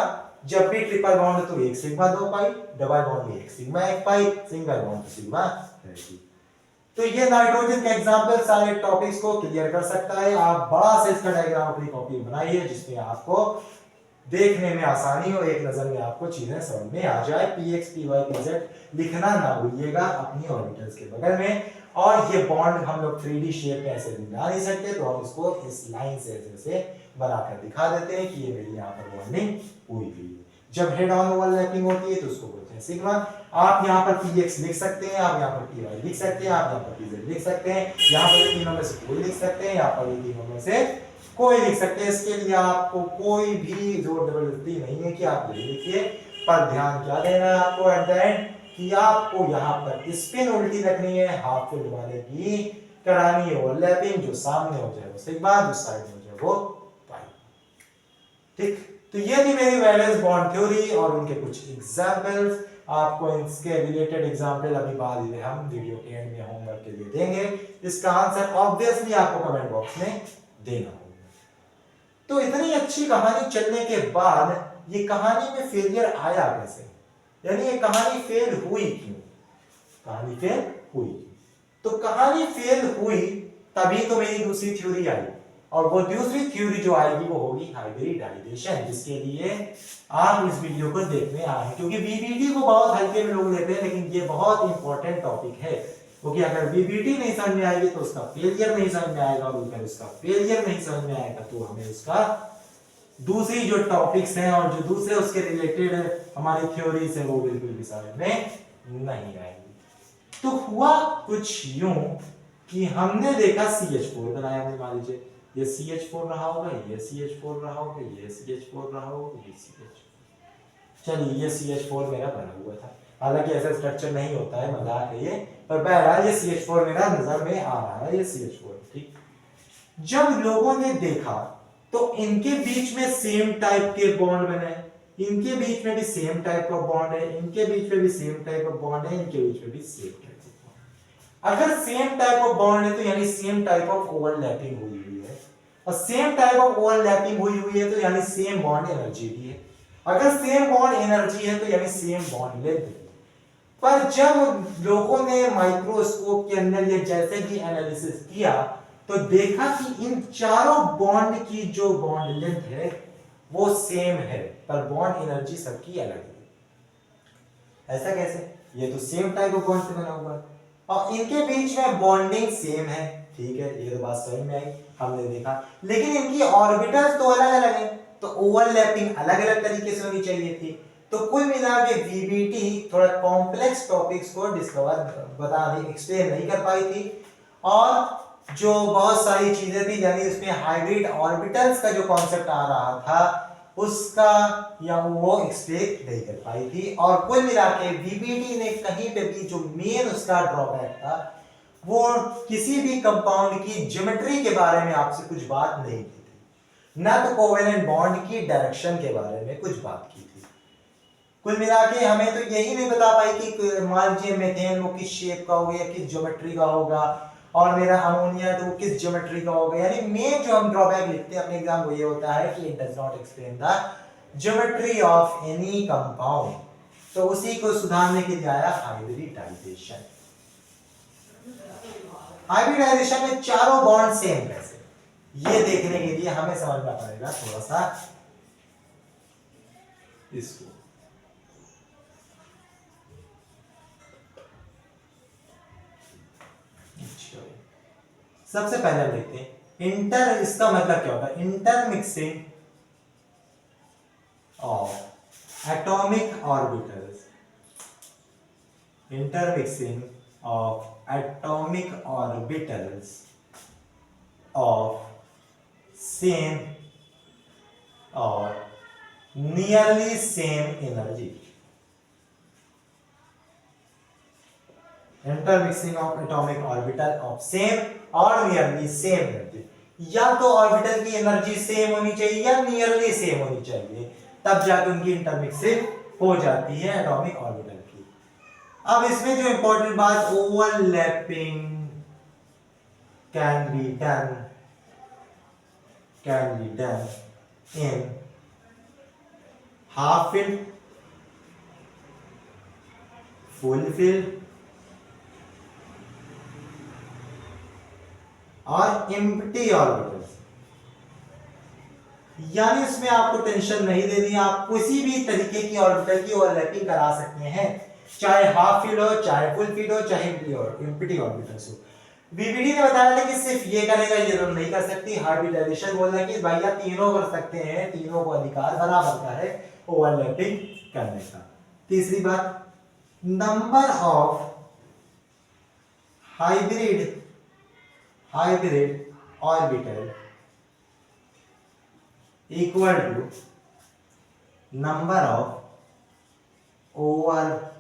जब भी ट्रिपल बॉन्ड तो 1 सिग्मा 2 पाई, डबल बॉन्ड 1 सिग्मा 1 पाई, सिंगल बॉन्ड तो सिग्मा 3। तो ये नाइट्रोजन का एग्जांपल सारे टॉपिक्स को क्लियर कर सकता है। आप बड़ा सा इसका डायग्राम अपनी कॉपी में बनाइए, जिसमें आपको देखने में आसानी हो, एक नजर में आपको चीजें समझ में आ जाए। P X P Y P Z लिखना ना भूलिएगा अपनी ऑर्बिटल्स के बगल में। और ये बॉन्ड हम लोग 3D शेप में ऐसे बना नहीं सकते, तो हम इसको इस लाइन से ऐसे बनाकर दिखा देते हैं कि ये मेरी यहाँ पर बॉन्डिंग हुई हुई है। जब हेड ऑन ओवरलैपिंग होती है तो उसको बोलते हैं सिग्मा। आप यहाँ पर पी एक्स लिख सकते हैं, आप यहाँ पर पी वाई लिख सकते हैं, आप यहाँ पर पी जेड लिख सकते हैं, यहाँ पर तीनों में से कोई लिख सकते हैं, यहाँ पर तीनों में से कोई लिख सकते हैं। इसके लिए आपको कोई भी जोर जबरदस्ती नहीं है कि आप ये लिखिए, पर ध्यान क्या देना है आपको एट द एंड, कि आपको यहाँ पर स्पिन उल्टी रखनी है, हाफ फील्ड वाले की करानी है ओवरलैपिंग, जो सामने हो जाए वो सिग्मा, जो साइड में हो जाए वो पाई। ठीक, तो ये थी मेरी वैलेंस बॉन्ड थ्योरी और उनके कुछ एग्जांपल्स। आपको इसके रिलेटेड एग्जांपल अभी बाद में हम वीडियो के एंड में होमवर्क के लिए देंगे। इसका आंसर ऑब्वियसली आपको कमेंट बॉक्स में देना होगा। तो इतनी अच्छी कहानी चलने के बाद ये कहानी में फेलियर आया कैसे, यानी ये कहानी फेल हुई क्यों, कहानी फेल हुई, तो कहानी फेल हुई तभी तो मेरी दूसरी थ्योरी आई, और वो दूसरी थ्योरी जो आएगी वो होगी हाइब्रिडाइजेशन, जिसके लिए आप इस वीडियो को देखने आए हैं। क्योंकि बीबीटी को बहुत हल्के में लोग लेते हैं, लेकिन ये बहुत इंपॉर्टेंट टॉपिक है, क्योंकि अगर बीबीटी नहीं समझ में आएगी तो उसका फेलियर नहीं समझ में आएगा, और अगर उसका फेलियर नहीं समझ में आएगा तो हमें उसका दूसरी जो टॉपिक्स हैं और जो दूसरे उसके रिलेटेड हमारी थ्योरीज है वो बिल्कुल भी समझ में नहीं आएगी। तो हुआ कुछ यूं कि हमने देखा CH4 बनाया, हमने मान लीजिए ये CH4 रहा होगा, ये CH4 रहा होगा, ये CH4 रहा होगा, ये CH4, चलिए ये CH4 मेरा बना हुआ था, हालांकि ऐसा स्ट्रक्चर नहीं होता है, मजाक है ये, पर बहरहाल ये CH4 मेरा नजर में आ रहा है, ये CH4। ठीक, जब लोगों ने देखा तो इनके बीच में सेम टाइप के बॉन्ड बने, इनके बीच में भी सेम टाइप का बॉन्ड है, इनके बीच में भी सेम टाइप ऑफ बॉन्ड है, इनके बीच में भी सेम टाइप ऑफ बॉन्ड। अगर सेम टाइप ऑफ बॉन्ड है तो यानी सेम टाइप ऑफ ओवरलैपिंग हुई हुई है, और सेम टाइप ऑफ ओवरलैपिंग हुई हुई है तो यानी सेम बॉन्ड एनर्जी भी है। अगर सेम बॉन्ड एनर्जी है तो यानी सेम बॉन्ड लेंथ है। पर जब लोगों ने माइक्रोस्कोप के अंदर ये जैसे भी एनालिसिस किया तो देखा कि इन चारों बॉन्ड की जो बॉन्ड लेंथ है वो सेम है, पर बॉन्ड एनर्जी सबकी अलग है। ऐसा कैसे, ये तो सेम टाइप ऑफ बॉन्ड से बना हुआ है, और इनके बीच में बॉन्डिंग सेम है। ठीक है, ये तो बात समझ में आई। हमने देखा, लेकिन इनकी ऑर्बिटल्स तो अलग अलग है, तो ओवरलैपिंग अलग अलग तरीके से होनी चाहिए थी। तो कुल मिला के वीबीटी थोड़ा कॉम्प्लेक्स टॉपिक्स को एक्सप्लेन नहीं कर पाई थी, और जो बहुत सारी चीजें थी, यानी उसमें हाइब्रिड ऑर्बिटल्स का जो कॉन्सेप्ट आ रहा था उसका या वो एक्सप्लेन नहीं कर पाई थी। और कुल मिला के वीबीटी ने कहीं पे भी जो मेन उसका ड्रॉबैक था वो किसी भी कंपाउंड की ज्योमेट्री के बारे में आपसे कुछ बात नहीं की थी, ना तो कोवेलेंट बॉन्ड की डायरेक्शन के बारे में कुछ बात की थी। कुल मिला के हमें तो यही नहीं बता पाई कि मान लीजिए मीथेन वो किस शेप का होगा या किस ज्योमेट्री का होगा, और मेरा अमोनिया तो वो किस ज्योमेट्री का होगा। यानी मेन जो हम ड्रॉबैक लिखते हैं अपने एग्जाम को ये होता है कि it does not explain the geometry of any compound. तो उसी को सुधारने के लिए आया हाइब्रिडाइजेशन। हाइब्रिडाइजेशन में चारों बॉन्ड सेम कैसे, ये देखने के लिए हमें समझना पड़ेगा थोड़ा सा इसको। सबसे पहले हम देखते हैं इंटर, इसका मतलब क्या होता है, intermixing of atomic orbitals, intermixing of atomic orbitals of same or nearly same energy. Intermixing of atomic orbital of same or nearly same energy. या तो ऑर्बिटल की एनर्जी सेम होनी चाहिए या नियरली सेम होनी चाहिए, तब जाकर उनकी इंटरमिक्सिंग हो जाती है एटॉमिक ऑर्बिटल की। अब इसमें जो इंपॉर्टेंट बात, overlapping can be done in half field, full field और एम्प्टी ऑर्बिटल्स। यानी इसमें आपको टेंशन नहीं देनी, आप किसी भी तरीके की ऑर्बिटल की ओवरलैपिंग करा सकते हैं, चाहे हाफ फील्ड हो, चाहे फुल फील्ड हो, चाहे एम्प्टी ऑर्बिटल्स हो। वीबीडी ने बताया था कि सिर्फ ये करेगा, ये दोनों नहीं कर सकती। हाइब्रिडाइजेशन बोल रहा है कि भैया तीनों कर सकते हैं, तीनों को अधिकार बराबर का है ओवरलैपिंग करने का। तीसरी बात, number of hybrid orbital equal to number of overlapped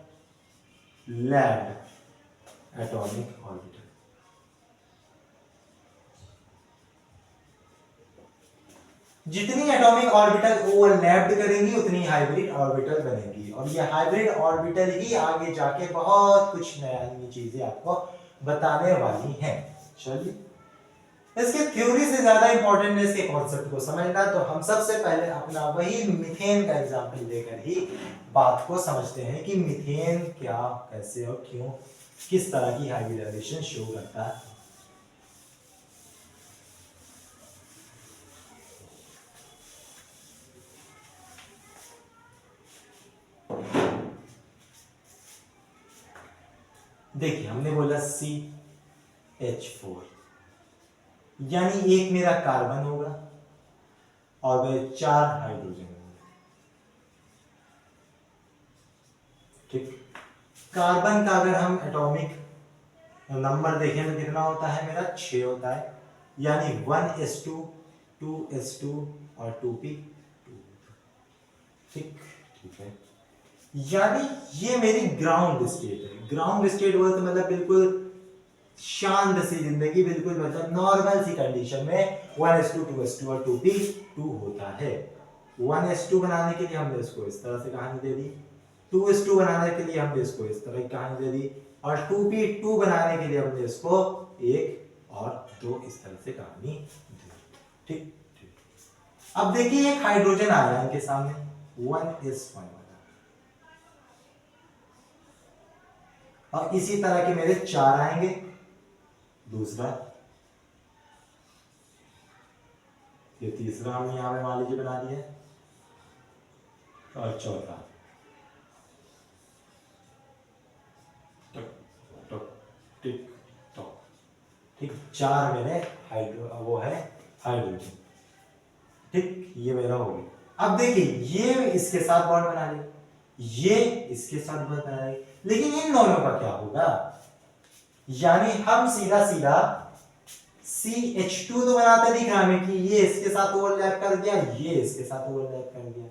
atomic orbital। जितनी एटॉमिक ऑर्बिटल ओवरलैप्ड करेंगी उतनी हाइब्रिड ऑर्बिटल बनेगी, और ये हाइब्रिड ऑर्बिटल ही आगे जाके बहुत कुछ नई चीजें आपको बताने वाली हैं। चलिए, इसके थ्योरी से ज्यादा इंपॉर्टेंट है इसके कॉन्सेप्ट को समझना। तो हम सबसे पहले अपना वही मीथेन का एग्जांपल लेकर ही बात को समझते हैं कि मीथेन क्या, कैसे और क्यों, किस तरह की हाइब्रिडाइजेशन शो करता है। देखिए, हमने बोला CH4, यानी एक मेरा कार्बन होगा और वे 4 हाइड्रोजन होंगे। ठीक, कार्बन का अगर हम एटॉमिक नंबर देखें तो कितना होता है, मेरा 6 होता है, यानी 1s2 2s2 और 2p2। ठीक है, यानी ये मेरी ग्राउंड स्टेट है। ग्राउंड स्टेट बोलते मतलब बिल्कुल शांत सी जिंदगी, बिल्कुल मतलब नॉर्मल सी कंडीशन में 1s2 2s2 और 2p2 होता है। 1s2 बनाने के लिए हमने इसको इस तरह से कहानी दे दी, 2s2 बनाने के लिए हमने इसको इस तरह की कहानी दे दी, और 2p2 बनाने के लिए हमने इसको 1 और 2 इस तरह से कहानी दी। ठीक, अब देखिए एक हाइड्रोजन आया इनके सामने, 1s1 वाला, और इसी तरह के मेरे 4 आएंगे। दूसरा, ये तीसरा हमने यहां पे मान लीजिए बना दिया, और चौथा, टिक टॉक। ठीक, 4 मेरे हाइड्रो वो है हाइड्रोजन। ठीक, ये मेरा हो गया। अब देखिए ये इसके साथ बॉन्ड बना ले, ये इसके साथ बॉन्ड बना ले, लेकिन इन दोनों का क्या होगा? यानी हम सीधा सीधा CH2 तो बनाते दिख रहा हमें कि ये इसके साथ ओवरलैप कर दिया, ये इसके साथ ओवरलैप कर दिया,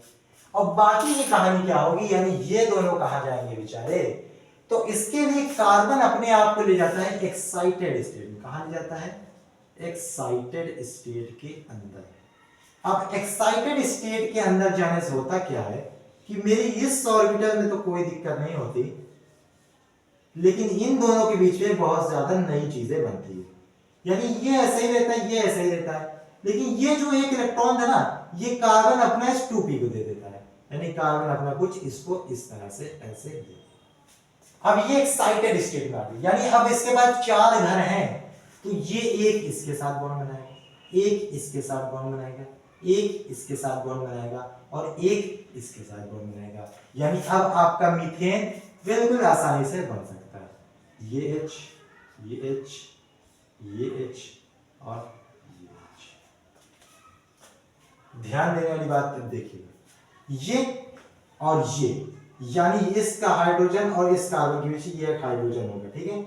और बाकी की कहानी क्या होगी? यानी ये दोनों कहां जाएंगे बेचारे? तो इसके लिए कार्बन अपने आप को ले जाता है एक्साइटेड स्टेट में। कहां ले जाता है? एक्साइटेड स्टेट के अंदर। अब एक्साइटेड स्टेट के अंदर जाने से होता क्या है कि मेरी इस ऑर्बिटल में तो कोई दिक्कत नहीं होती, लेकिन इन दोनों के बीच में बहुत ज्यादा नई चीजें बनती है। यानी ये ऐसे ही रहता है, ये ऐसे ही रहता है, लेकिन ये जो एक इलेक्ट्रॉन है ना, ये कार्बन अपना S2p को दे देता है, यानी कार्बन अपना कुछ इसको इस तरह से ऐसे दे। अब ये एक्साइटेड स्टेट में आ गई, यानी अब इसके बाद 4 घर हैं, तो ये एक इसके साथ बॉन्ड बनाएगा, एक इसके साथ बॉन्ड बनाएगा, एक इसके साथ बॉन्ड बनाएगा, और एक इसके साथ बॉन्ड बनाएगा। यानी अब आपका मीथेन बिल्कुल आसानी से बन सकता है। ये H, ये H, ये H और ये H। ध्यान देने वाली बात अब देखिएगा, ये और ये, यानी इसका हाइड्रोजन और इस कार्बन के बीच ये हाइड्रोजन होगा, ठीक है।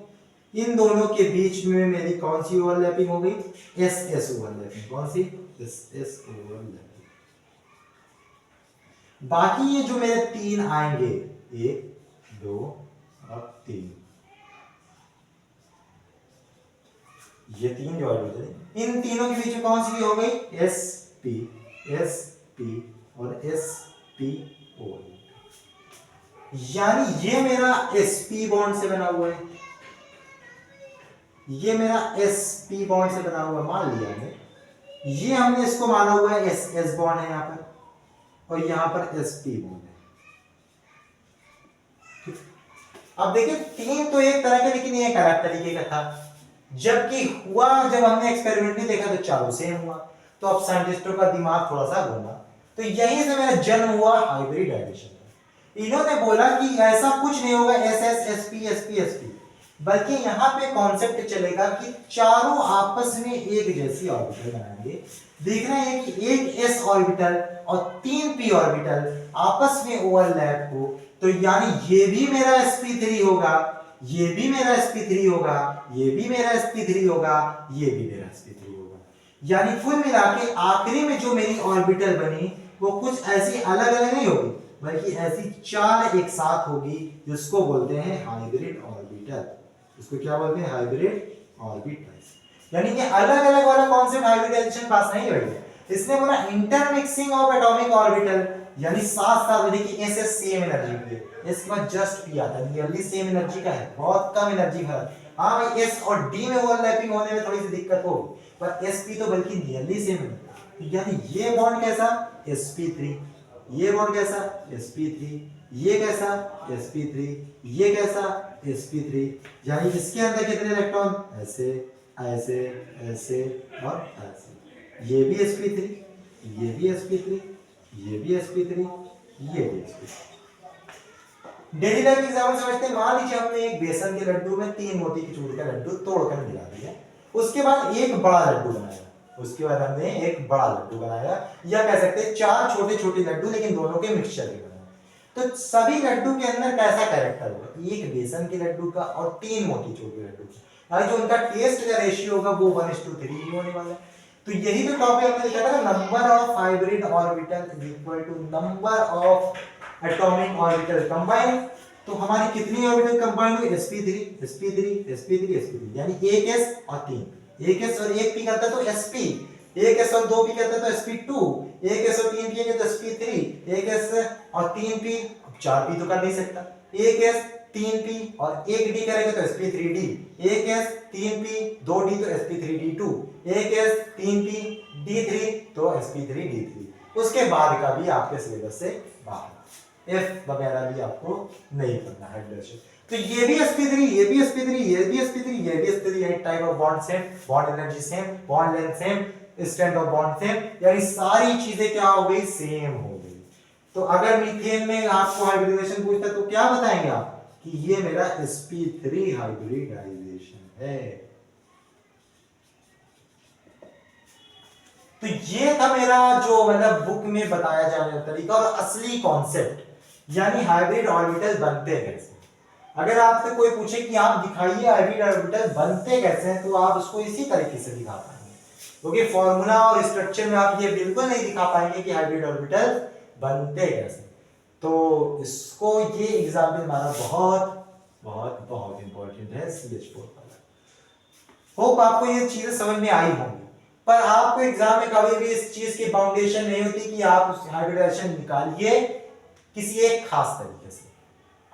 इन दोनों के बीच में मेरी कौन सी ओवरलैपिंग हो गई? SS overlapping. कौन सी? SS overlapping. बाकी ये जो मेरे 3 आएंगे, 1 2 और 3, ये 3 जो हाइड्रोजन, इन तीनों के बीच में कौन सी हो गई? SP, SP और SPO। यानी ये मेरा sp बॉन्ड से बना हुआ है, ये मेरा sp बॉन्ड से बना हुआ मान लिया है। ये हमने इसको माना हुआ है S बॉन्ड है यहां पर, और यहां पर sp बॉन्ड है। अब देखिए 3 तो एक तरह के, लेकिन ये एक अलग तरीके का था। जबकि हुआ, जब हमने एक्सपेरिमेंट में देखा तो चारों सेम हुआ, तो अब साइंटिस्टों का दिमाग थोड़ा सा घूमा, तो यहीं से मेरा जन्म हुआ हाइब्रिडाइजेशन। इन्होंने बोला कि ऐसा कुछ नहीं होगा SS SP SP SP, बल्कि यहाँ पे कॉन्सेप्ट चलेगा कि चारों आपस में एक जैसी ऑर्बिटल बनाएंगे। देखना है कि एक s ऑर्बिटल और 3 p ऑर्बिटल आपस में ओवरलैप हो, तो यानी ये भी मेरा sp3 होगा, ये भी मेरा sp3 होगा, ये भी मेरा sp3 होगा, ये भी मेरा sp3 होगा। यानी कुल मिला के आखिरी में जो मेरी ऑर्बिटल बनी वो कुछ ऐसी अलग अलग नहीं होगी, बल्कि ऐसी 4 एक साथ होगी, जिसको बोलते हैं हाइब्रिड ऑर्बिटल। इसको क्या बोलते हैं? Hybrid orbital. यानी कि अलग अलग वाला कॉन्सेप्ट हाइब्रिडाइजेशन पास नहीं हुई। इसने बोला इंटरमिक्सिंग ऑफ एटॉमिक ऑर्बिटल, यानी साथ साथ देखिए SS सेम एनर्जी की है, इसके बाद जस्ट p आता है, नियरली सेम एनर्जी का है, बहुत कम एनर्जी फर्क। हां भाई S और D में ओवरलैपिंग होने में थोड़ी सी दिक्कत होगी, पर sp तो बल्कि नियरली सेम है। यानी ये बॉन्ड कैसा? sp3, ये बॉन्ड कैसा? sp3, ये कैसा? sp3, ये कैसा? sp3। यानी इसके अंदर कितने इलेक्ट्रॉन? ऐसे ऐसे ऐसे और ऐसे। ये भी sp3, ये भी sp3, ये भी sp3, ये भी sp3। डेली लाइफ एग्जाम्पल समझते हैं। मान लीजिए हमने एक बेसन के लड्डू में 3 मोती की चूर का लड्डू तोड़कर मिला दिया, उसके बाद एक बड़ा लड्डू बनाया, उसके बाद हमने एक बड़ा लड्डू बनाया, या कह सकते हैं 4 छोटे छोटे लड्डू, लेकिन दोनों के मिक्सचर के बनाए। तो सभी लड्डू के अंदर कैसा कैरेक्टर होगा? एक बेसन के लड्डू का और 3 मोतीचूर के लड्डू का, जो उनका टेस्ट का रेशियो होगा वो 1:3 होने वाला है। तो यही तो टॉपिक हमने लिखा था ना, number of hybrid orbital is equal to number of atomic orbital combine. तो हमारी कितनी ऑर्बिटल कंबाइन हुई? sp3 sp3 sp3 sp3, यानी एक s और 3, एक s और एक p करता तो sp, एक s और 2 p करता तो sp2, एक s और 3 p करता तो sp3, एक s और 3 p, 4 p तो कर नहीं सकता, एक s 3 p और एक d करेंगे तो sp3d, एक s 3 p 2 d तो sp3d2, एक s 3 p d3 तो sp3d3। उसके बाद का भी आपके सिलेबस से बाहर, F वगैरह भी आपको नहीं करना है हाइड्रोजन। तो ये भी sp3, ये भी sp3, ये भी sp3, ये भी sp3, यानी type of bond same, bond energy same, bond length same, strength of bond same, यानी सारी चीजें क्या हो गई? सेम हो गई। तो अगर मीथेन में आपको हाइब्रिडाइजेशन पूछता तो क्या बताएंगे आप? कि ये मेरा sp3 हाइब्रिडाइजेशन है। तो ये था मेरा जो मतलब बुक में बताया जाने वाला तरीका और असली कॉन्सेप्ट, यानी हाइब्रिड ऑर्बिटल बनते कैसे। अगर आपसे कोई पूछे कि आप दिखाइए हाइब्रिड ऑर्बिटल बनते कैसे हैं, तो आप उसको इसी तरीके से दिखा पाएंगे, क्योंकि फॉर्मूला और स्ट्रक्चर में आप ये बिल्कुल नहीं दिखा पाएंगे कि हाइब्रिड ऑर्बिटल बनते कैसे। तो इसको ये एग्जाम्पल हमारा बहुत बहुत बहुत इंपॉर्टेंट है CH4 वाला। होप आपको ये चीजें समझ में आई होंगी, पर आपको एग्जाम में कभी भी इस चीज की फाउंडेशन नहीं होती कि आप उस हाइब्रिडाइजेशन निकालिए किसी एक खास तरीके से।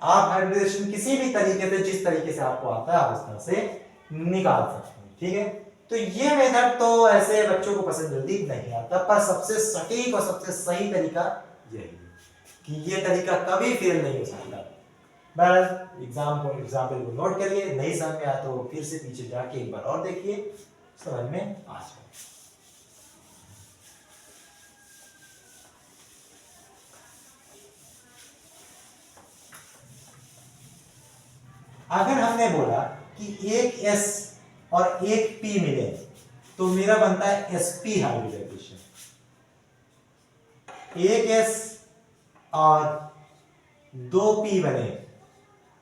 आप हाइब्रिडाइजेशन किसी भी तरीके से, जिस तरीके से आपको आता है, आप उस तरह से निकाल सकते हैं, ठीक है। तो ये मेथड तो ऐसे बच्चों को पसंद जल्दी नहीं आता, पर सबसे सटीक और सबसे सही तरीका यही है कि ये तरीका कभी फेल नहीं हो सकता। बस एग्जाम्पल को नोट करिए, नहीं समझ में आया तो फिर से पीछे जाके एक बार और देखिए, समझ में आ जाए। अगर हमने बोला कि एक S और एक P मिले तो मेरा बनता है sp हाइब्रिडाइजेशन। एक S और 2P बने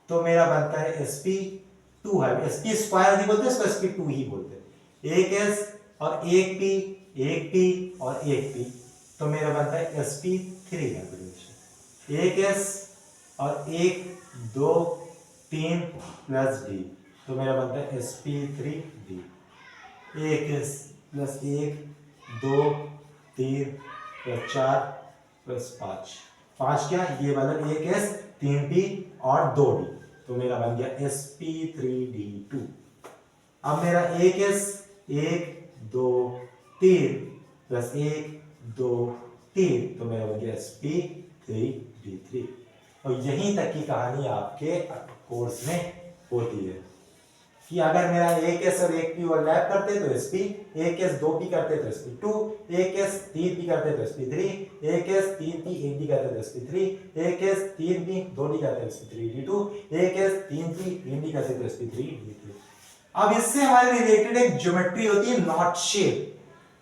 तो मेरा बनता है sp2 हाइब्रिड। sp स्क्वायर नहीं बोलते इसको, sp2 ही बोलते हैं। एक S और एक P, एक P और एक P, तो मेरा बनता है sp3 हाइब्रिडाइजेशन। एक S और एक 2 3 प्लस D, तो मेरा बनता है sp3D। एक S प्लस एक 2 3 प्लस 4 प्लस 5, 5 क्या ये मतलब एक S 3P और 2D, तो मेरा बन गया sp3D2। अब मेरा एक S 1 2 3 प्लस 1 2 3, तो मेरा बन गया sp3D3। और यहीं तक की कहानी आपके कोर्स में होती है कि अगर मेरा एक S और एक P ओवरलैप करते तो sp, एक S 2P करते तो sp2, एक S 3P करते तो sp3, एक S 3P 1D करते तो sp3, एक S 3P 2D करते तो sp3D2, एक S 3P 3D करते तो sp3D3। अब इससे हमारे रिलेटेड एक ज्योमेट्री होती है नॉट शेप।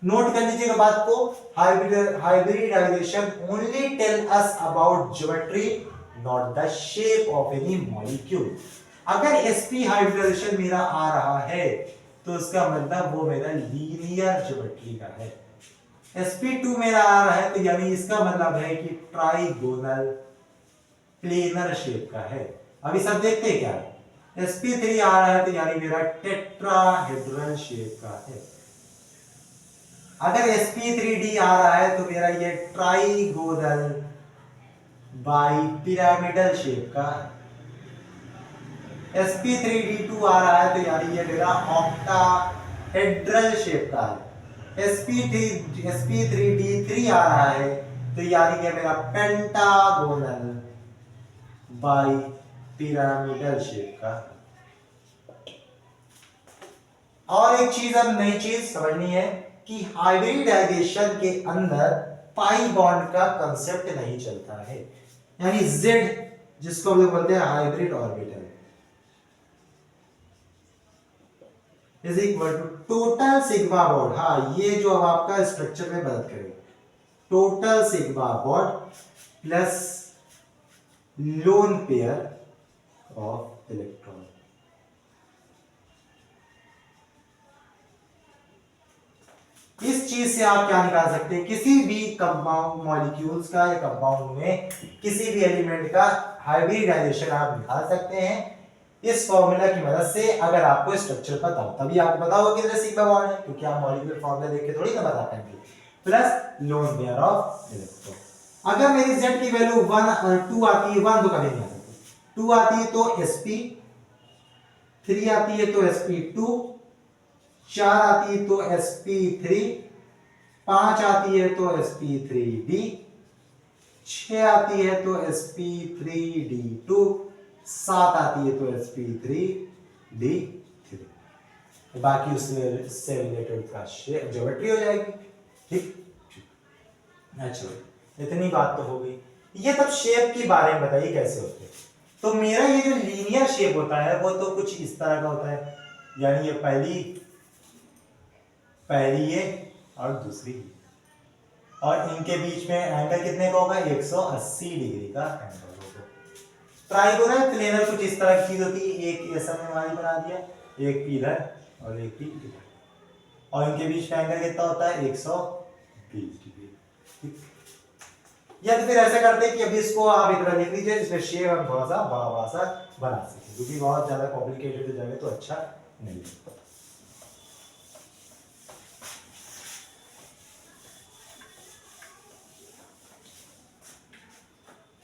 नोट कर लीजिएगा बात को, hybridization only tell us about geometry, not the shape of any molecule. अगर sp हाइब्रिडाइजेशन मेरा आ रहा है तो उसका मतलब वो मेरा लीनियर ज्योमेट्री का है। sp2 मेरा आ रहा है तो यानी इसका मतलब है कि ट्राइगोनल प्लेनर शेप का है। अभी सब देखते हैं क्या है, sp3 आ रहा है तो यानी मेरा टेट्राहेड्रल शेप का है। अगर sp3d आ रहा है तो मेरा ये ट्राइगोनल बाइपिरामिडल शेप का है। sp3d2 आ रहा है तो यानी ये मेरा ऑक्टाहेड्रल शेप का है। sp3d3 आ रहा है तो यानी ये मेरा पेंटागोनल बाइपिरामिडल शेप का। और एक चीज, अब नई चीज समझनी है कि हाइब्रिडाइजेशन के अंदर पाई बॉन्ड का कंसेप्ट नहीं चलता है, यानी Z जिसको हम लोग बोलते हैं hybrid orbital is equal to total sigma bond. हाँ, ये जो अब आपका स्ट्रक्चर में मदद करेगा, total sigma bond plus lone pair of electron. इस चीज से आप क्या निकाल सकते हैं, किसी भी कंपाउंड मॉलिक्यूल्स का या कंपाउंड में किसी भी एलिमेंट का हाइब्रिडाइजेशन आप निकाल सकते हैं इस फॉर्मूला की मदद से, अगर आपको स्ट्रक्चर पता हो। तभी आपको पता होगा किधर सिग्मा बॉन्ड है, क्योंकि आप मॉलिक्यूलर फॉर्मूला देख के थोड़ी ना बता पाएंगे। Plus lone pair of electron. अगर मेरी Z की वैल्यू 1 और 2 आती है, 1 तो कभी नहीं आ सकती, 2 आती है तो sp, 3 आती है तो sp2, 4 आती है तो sp3, 5 आती है तो sp3d, 6 आती है तो sp3d2, 7 आती है तो sp3d3। बाकी उससे रिलेटेड का ज्योमेट्री हो जाएगी, ठीक। अच्छा, इतनी बात तो हो गई। ये तब शेप के बारे में बताइए कैसे होते हैं। तो मेरा ये जो लीनियर शेप होता है वो तो कुछ इस तरह का होता है, यानी ये पहली ये और दूसरी, और इनके बीच में एंगल कितने का होगा, 180 डिग्री का एंगल होगा। ट्राइगोनल प्लेनर कुछ इस तरह की चीज होती है, एक ऐसा मैंने बना दिया, एक पिलर और एक पिलर, और इनके बीच में एंगल कितना होता है, 120 डिग्री। या तो फिर ऐसा करते हैं कि अभी इसको आप इतना लिख लीजिए, इसमें शेप हम थोड़ा सा बड़ा बड़ा सा बना सकते, क्योंकि बहुत ज्यादा कॉम्प्लिकेटेड हो जाएगा तो अच्छा नहीं है।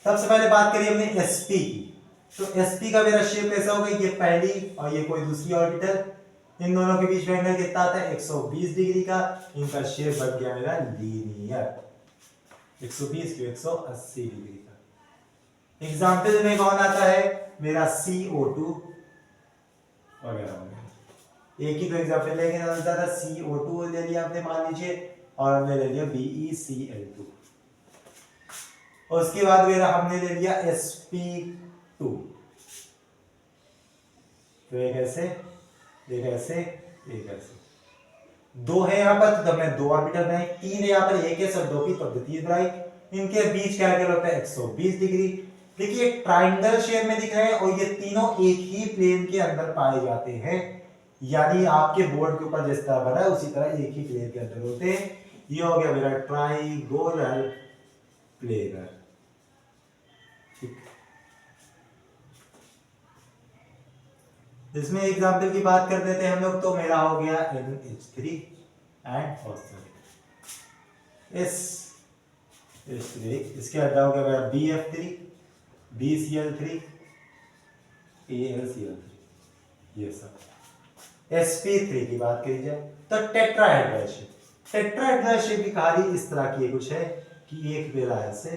सबसे पहले बात करिए हमने एसपी की, तो एसपी का मेरा शेप कैसा होगा, ये पहली और ये कोई दूसरी ऑर्बिटल, इन दोनों के बीच में एंगल कितना आता है, 120 डिग्री का। इनका शेप बन गया मेरा लीनियर, 120 को 180 डिग्री का। एग्जाम्पल में कौन आता है, मेरा CO2 वगैरह। एक ही तो एग्जाम्पल लेके ज्यादा, CO2 ले लिया आपने मान लीजिए, और हमने ले लिया BeCl2, और उसके बाद मेरा हमने ले लिया sp2, तो एक ऐसे, एक ऐसे, एक ऐसे, दो है यहाँ पर तो मैं दो ऑर्बिटल बनाए, तीन है यहाँ पर, एक है सब दो की तब तीन बनाई, इनके बीच का एंगल होता है 120 डिग्री। देखिए ट्राइंगल शेप में दिख रहे हैं और ये तीनों एक ही प्लेन के अंदर पाए जाते हैं, यानी आपके बोर्ड के ऊपर जिस तरह बना है उसी तरह एक ही प्लेन के अंदर होते हैं। ये हो गया मेरा ट्राइगोनल प्लेनर। इसमें एग्जाम्पल की बात कर देते हैं हम लोग, तो मेरा हो गया NH3 एंड इसके अड्डा हो गया मेरा BF3, BCl3, AlCl3, ये सब। sp3 की बात करी जाए तो टेट्राहेड्रल शेप, टेट्राहेड्रल शेप की कहानी इस तरह की कुछ है कि एक बेरा ऐसे,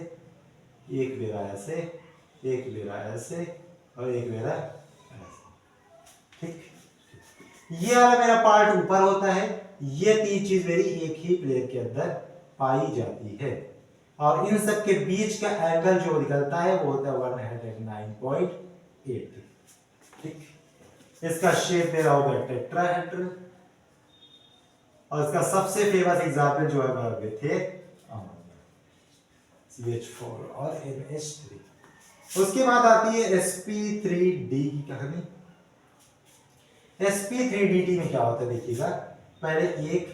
एक बेरा ऐसे, एक बेरा ऐसे और एक बेरा ऐसे, ठीक। ये वाला मेरा पार्ट ऊपर होता है, ये तीन चीज मेरी एक ही प्लेन के अंदर पाई जाती है, और इन सब के बीच का एंगल जो निकलता है वो होता है 109.8, ठीक। इसका शेप मेरा हो गया टेट्राहेड्रल, और इसका सबसे फेमस एग्जांपल जो है वो थे CH4 और NH3। उसके बाद आती है sp3d की कहानी। sp3dt में क्या होता है देखिएगा, पहले 1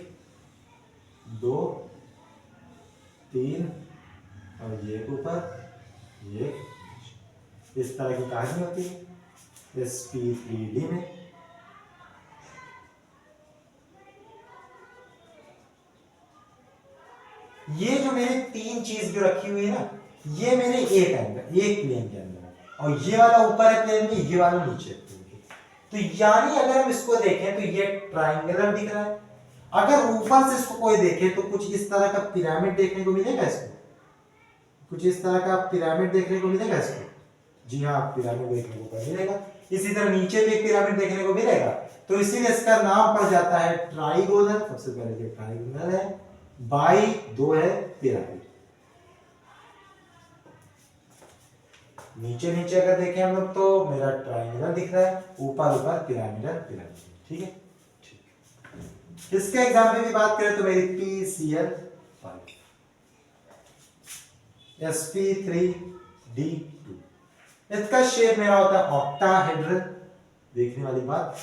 2 3 और ये ऊपर, ये इस तरह की कहानी होती है sp3d में। ये जो मेरे तीन चीज जो रखी हुई है ना, ये मेरे एक एंगल, एक प्लेन के अंदर है, और ये वाला ऊपर है प्लेन के, ये वाला नीचे है प्लेन के। तो यानी अगर हम इसको देखें तो ये ट्राइंगुलर दिख रहा है, अगर ऊपर से इसको कोई देखे तो कुछ इस तरह का पिरामिड देखने को मिलेगा इसको, कुछ इस तरह का पिरामिड देखने को मिलेगा इसको, जी हाँ पिरामिड देखने को मिलेगा। इसी तरह नीचे भी एक पिरामिड देखने को मिलेगा, तो इसीलिए इसका नाम पड़ जाता है ट्राइगोनल। सबसे पहले जो ट्राइगोनल है, बाई दो है पिरामिड, नीचे नीचे अगर देखें हम लोग तो मेरा ट्राइंगल दिख रहा है, ऊपर ऊपर पिरामिडल पिरामिड, ठीक है। ठीक, इसके एग्जाम्पल की बात करें तो मेरी PCl5, sp3d2, इसका शेप मेरा होता है ऑक्टाहेड्रल, देखने वाली बात।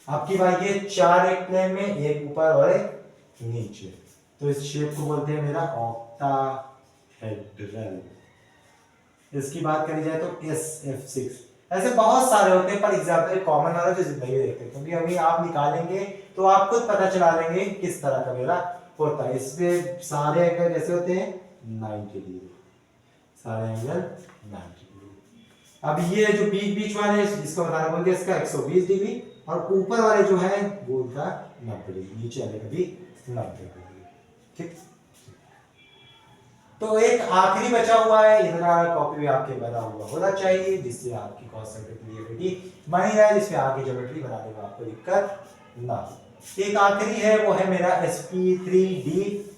आपकी बात ये चार एक प्लेन में, एक ऊपर और एक नीचे, तो इस शेप को बोलते हैं मेरा ऑक्टाहेड्रल। इसकी बात करी जाए तो SF6, ऐसे बहुत सारे होते हैं, पर एग्जाम्पल कॉमन वाला जो जिंदगी देखते हैं, क्योंकि अभी आप निकालेंगे तो आप खुद पता चला लेंगे किस तरह का मेरा होता है। इसमें सारे एंगल कैसे होते हैं, 90 डिग्री, सारे एंगल 90 डिग्री। अब ये जो बीच बीच वाले इसको बताना बोलते हैं, इसका 120 डिग्री, और ऊपर वाले जो है वो उनका 90 डिग्री, नीचे वाले का भी 90 डिग्री, ठीक। तो एक आखिरी बचा हुआ है, इतना कॉपी भी आपके बना हुआ होना चाहिए जिससे आपकी कॉन्सेप्ट क्लियरिटी बनी रहे, जिसमें आगे ज्योमेट्री बनाने में आपको दिक्कत ना हो। एक आखिरी है, वो है मेरा sp3d3।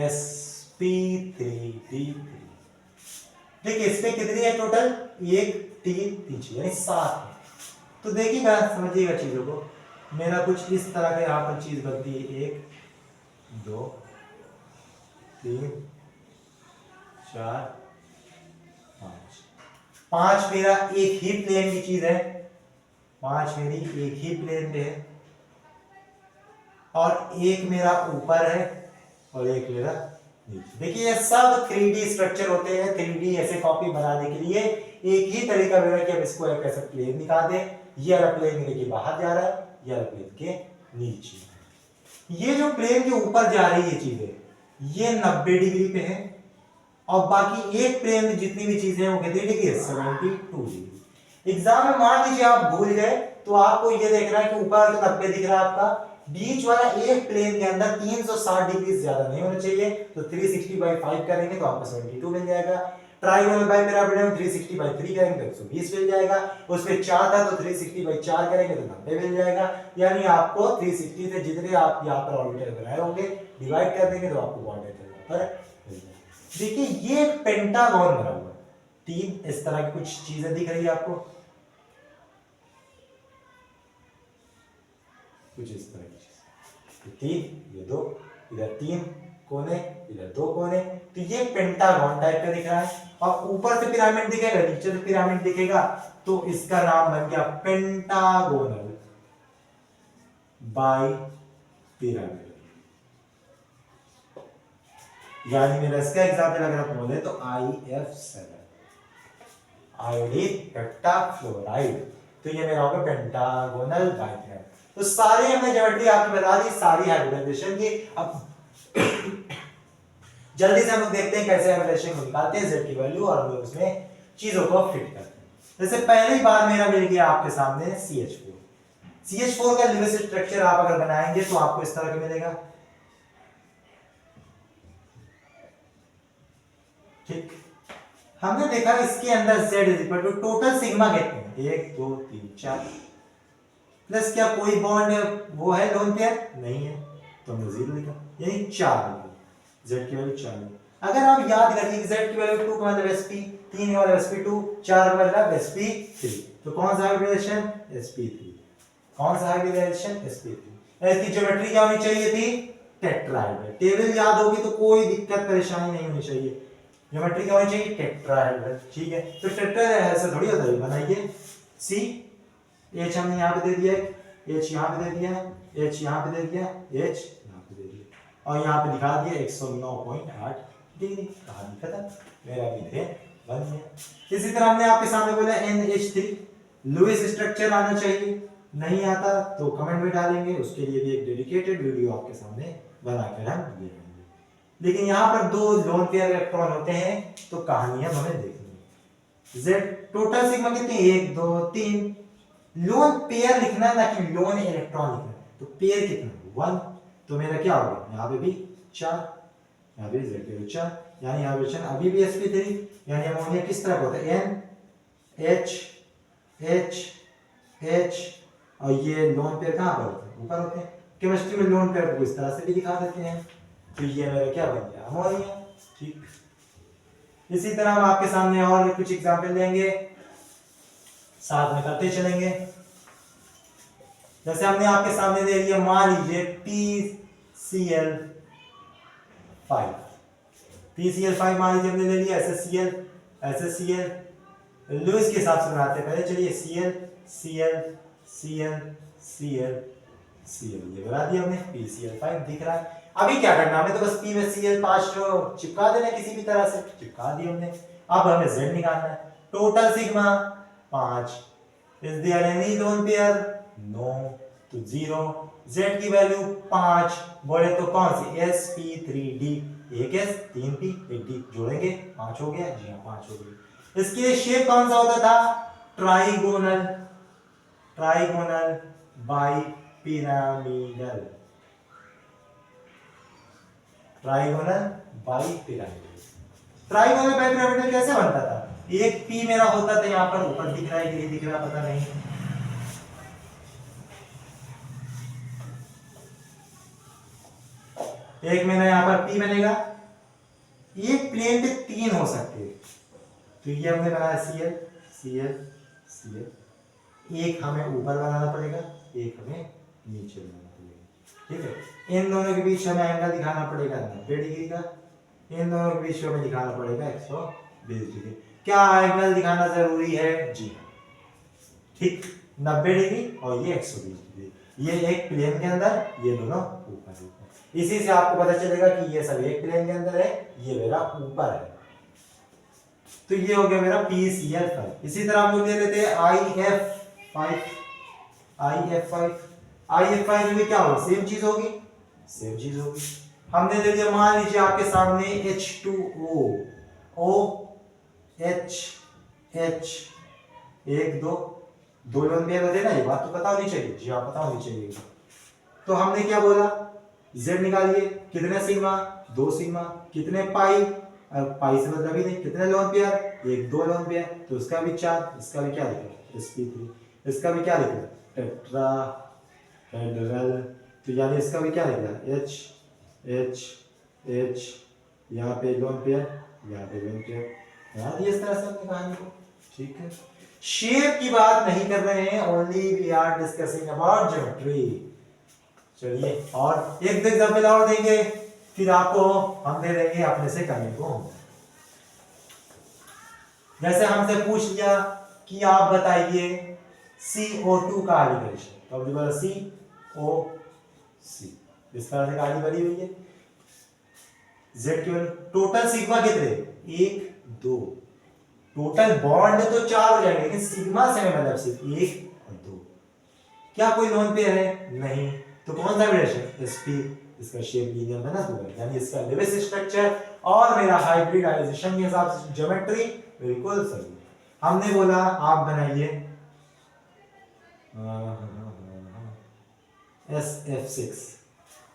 sp3d3 देखिए इसमें कितनी है टोटल, 1 3 3 यानी 7 है। तो देखिएगा, समझिएगा चीजों को, मेरा कुछ इस तरह का यहाँ पर चीज बनती है, 1 2 3 4 5 5 मेरा एक ही प्लेन की चीज है, 5 मेरी एक ही प्लेन पे है, और एक मेरा ऊपर है और एक मेरा नीचे। देखिए ये सब 3D स्ट्रक्चर होते हैं। 3D ऐसे कॉपी बनाने के लिए एक ही तरीका मेरा कि हम इसको एक ऐसा प्लेन निकाल दें, ये वाला प्लेन मेरे के बाहर जा रहा है, ये वाला प्लेन के नीचे। ये जो प्लेन के ऊपर जा रही है चीजें, ये 90 डिग्री पे है, और बाकी एक प्लेन में जितनी भी चीजें हैं वो कितनी डिग्री है, 72 डिग्री। एग्जाम में मान लीजिए आप भूल गए, तो आपको ये देखना है कि ऊपर तो 90 दिख रहा है आपका, बीच वाला एक प्लेन के अंदर 360 डिग्री से ज्यादा नहीं होना चाहिए, तो 360/5 करेंगे तो आपको 72 मिल जाएगा। ट्राइगोनल बाय पिरामिड में 360/3 करेंगे तो 120 मिल जाएगा। उसमें 4 था तो 360/4 करेंगे तो 90 मिल जाएगा। यानी आपको 360 से जितने आप यहाँ पर ऑर्बिटल बनाए होंगे डिवाइड कर देंगे तो आपको क्वाड्रेटर पर मिल जाएगा। देखिए ये एक पेंटागन बना हुआ है, 3 इस तरह की कुछ चीजें दिख रही है आपको, कुछ इस तरह की चीज, 3 ये 2, इधर 3 कोने, इधर 2 कोने, तो ये पेंटागन टाइप का दिख रहा है। और ऊपर से पिरामिड दिखेगा, नीचे से पिरामिड दिखेगा, तो इसका नाम बन गया पेंटागोनल बाई पिरामिड। यानी मेरा इसका एग्जाम्पल अगर आप बोले तो IF7 आयोडीन हेप्टाफ्लोराइड, तो ये मेरा होगा पेंटागोनल बाई पिरामिड। तो सारी हमने ज्योमेट्री आपको बता दी, सारी हाइब्रिडाइजेशन की। अब जल्दी से हम लोग देखते हैं कैसे हाइब्रिडाइजेशन को निकालते हैं, z की वैल्यू, और हम लोग उसमें चीजों को फिट करते हैं। जैसे पहली बार मेरा मिल गया आपके सामने CH4। CH4 का लिविस स्ट्रक्चर आप अगर बनाएंगे तो आपको इस तरह का मिलेगा, ठीक। हमने देखा इसके अंदर Z टोटल सिग्मा कितने हैं, 1 2 3 4, प्लस क्या कोई बॉन्ड वो है लोन पेयर नहीं है, तो हमने 0 लिखा, यानी 4 Z की वैल्यू 4। अगर आप याद करिए Z की वैल्यू 2 का मतलब sp, 3 का मतलब sp2, 4 का मतलब sp3, तो कौन सा हाइब्रिडाइजेशन, sp3। कौन सा हाइब्रिडाइजेशन, sp3। इसकी ज्योमेट्री क्या होनी चाहिए थी, टेट्राहेड्रल। टेबल याद होगी तो कोई दिक्कत परेशानी नहीं होनी चाहिए, ज्योमेट्री क्या होनी चाहिए, टेट्राहेड्रल, ठीक है। तो टेट्राहेड्रल ऐसे थोड़ी होता है, बनाइए C, H हमने यहाँ पे दे दिया है, H यहाँ पे दे दिया है, H यहाँ पे दे दिया, H यहाँ पे दे दिया, और यहाँ पे दिखा दिया 109.8 डिग्री। कहानी खत्म, मेरा मीथेन बन गया। इसी तरह हमने आपके सामने बोला NH3 लुईस स्ट्रक्चर आना चाहिए, नहीं आता तो कमेंट में डालेंगे, उसके लिए भी एक डेडिकेटेड वीडियो आपके सामने बनाकर हम दे देंगे। लेकिन यहाँ पर 2 लोन पेयर इलेक्ट्रॉन होते हैं, तो कहानी हम हमें देखनी है। Z टोटल सिग्मा कितनी, 1 2 3, लोन पेयर लिखना ना कि लोन इलेक्ट्रॉन लिखना, तो पेयर कितना 1, तो मेरा क्या होगा यहाँ पे भी 4, यहाँ पे Z पे 4, यानी यहाँ पे अभी भी sp3, यानी अमोनिया किस तरह का होता है, N H H H, और ये लोन पेयर कहाँ पर होते हैं, ऊपर होते हैं। केमिस्ट्री में लोन पेयर को इस तरह से भी दिखा देते हैं, तो ये मेरा क्या बन गया, अमोनिया, ठीक। इसी तरह हम आपके सामने और कुछ एग्जांपल देंगे, साथ में करते चलेंगे। जैसे हमने आपके सामने दे दिया, मान लीजिए PCl5 मान लीजिए हमने ले लिया, SSCl लुईस के हिसाब से बनाते हैं। पहले चलिए Cl ये बना दिया हमने, PCl5 दिख रहा है। अभी क्या करना, हमें तो बस P में Cl5 चिपका देना, किसी भी तरह से चिपका दिया हमने। अब हमें Z निकालना है, total sigma 5, is there any lone pair, no, तो 0। Z की वैल्यू 5 बोले तो कौन सी, sp3d एक एस 3 पी 1 डी जोड़ेंगे 5 हो गया जी हाँ 5 हो गया। इसके शेप कौन सा होता था? Trigonal, trigonal bi pyramidal, trigonal bi pyramidal. Trigonal bi pyramidal कैसे बनता था? एक पी मेरा होता था यहाँ पर, ऊपर दिख रहा है कि नहीं दिख रहा पता नहीं, एक मेरा यहाँ पर पी बनेगा, एक प्लेन पे 3 हो सकते हैं, तो ये हमने बनाया सीएल सीएल सीएल, एक हमें ऊपर बनाना पड़ेगा, एक हमें नीचे बनाना पड़ेगा, ठीक है। इन दोनों के बीच हमें एंगल दिखाना पड़ेगा 90 डिग्री का, इन दोनों के बीच हमें दिखाना पड़ेगा 120 डिग्री। क्या एंगल दिखाना जरूरी है? जी ठीक, 90 डिग्री और ये 120 डिग्री, ये एक प्लेन के अंदर, ये दोनों ऊपर ऊपर। इसी से आपको पता चलेगा कि ये सब एक प्लेन के अंदर है, ये मेरा ऊपर है, तो ये हो गया मेरा PCL5। इसी तरह हम लोग ले लेते हैं IF5, IF5, IF5 में क्या होगा? सेम चीज होगी, सेम चीज होगी। हमने ले लिया, मान लीजिए आपके सामने H2O, OH, H, 1 2 lone pair होते ना, ये बात तो पता होनी चाहिए जी हाँ, पता होनी चाहिए। तो हमने क्या बोला? Z निकालिए, कितने सिग्मा? 2 सिग्मा, कितने पाई? पाई से मतलब ही नहीं, कितने लोन पेयर? 1 2 लोन पेयर, तो इसका भी 4, इसका भी क्या लिखा? sp3, इसका भी क्या लिखा? टेट्राहेड्रल, तो यानी इसका भी क्या लिखा? H H H, यहाँ पे लोन पेयर, यहाँ पे लोन पेयर, याद इस तरह से अपनी कहानी को, ठीक है। शेप की बात नहीं कर रहे हैं, only we are discussing about geometry. चलिए और एक एग्जांपल और देंगे, फिर आपको हम दे देंगे अपने से करने को। जैसे हमसे पूछ लिया कि आप बताइए CO2 का एलिगेशन, तो अब बोला COC, इस तरह से गाड़ी बनी हुई है। Z केवल टोटल सिग्मा कितने? 1 2, टोटल बॉन्ड तो 4 हो जाएंगे, लेकिन सिग्मा से मतलब सिर्फ 1 और 2। क्या कोई लोन पेयर है? नहीं, तो कौन सा रिलेशन? sp, इसका शेप लीनियर बना हुआ, यानी इसका लेविस स्ट्रक्चर और मेरा हाइब्रिडाइजेशन के हिसाब से ज्योमेट्री बिल्कुल सही। हमने बोला आप बनाइए SF6,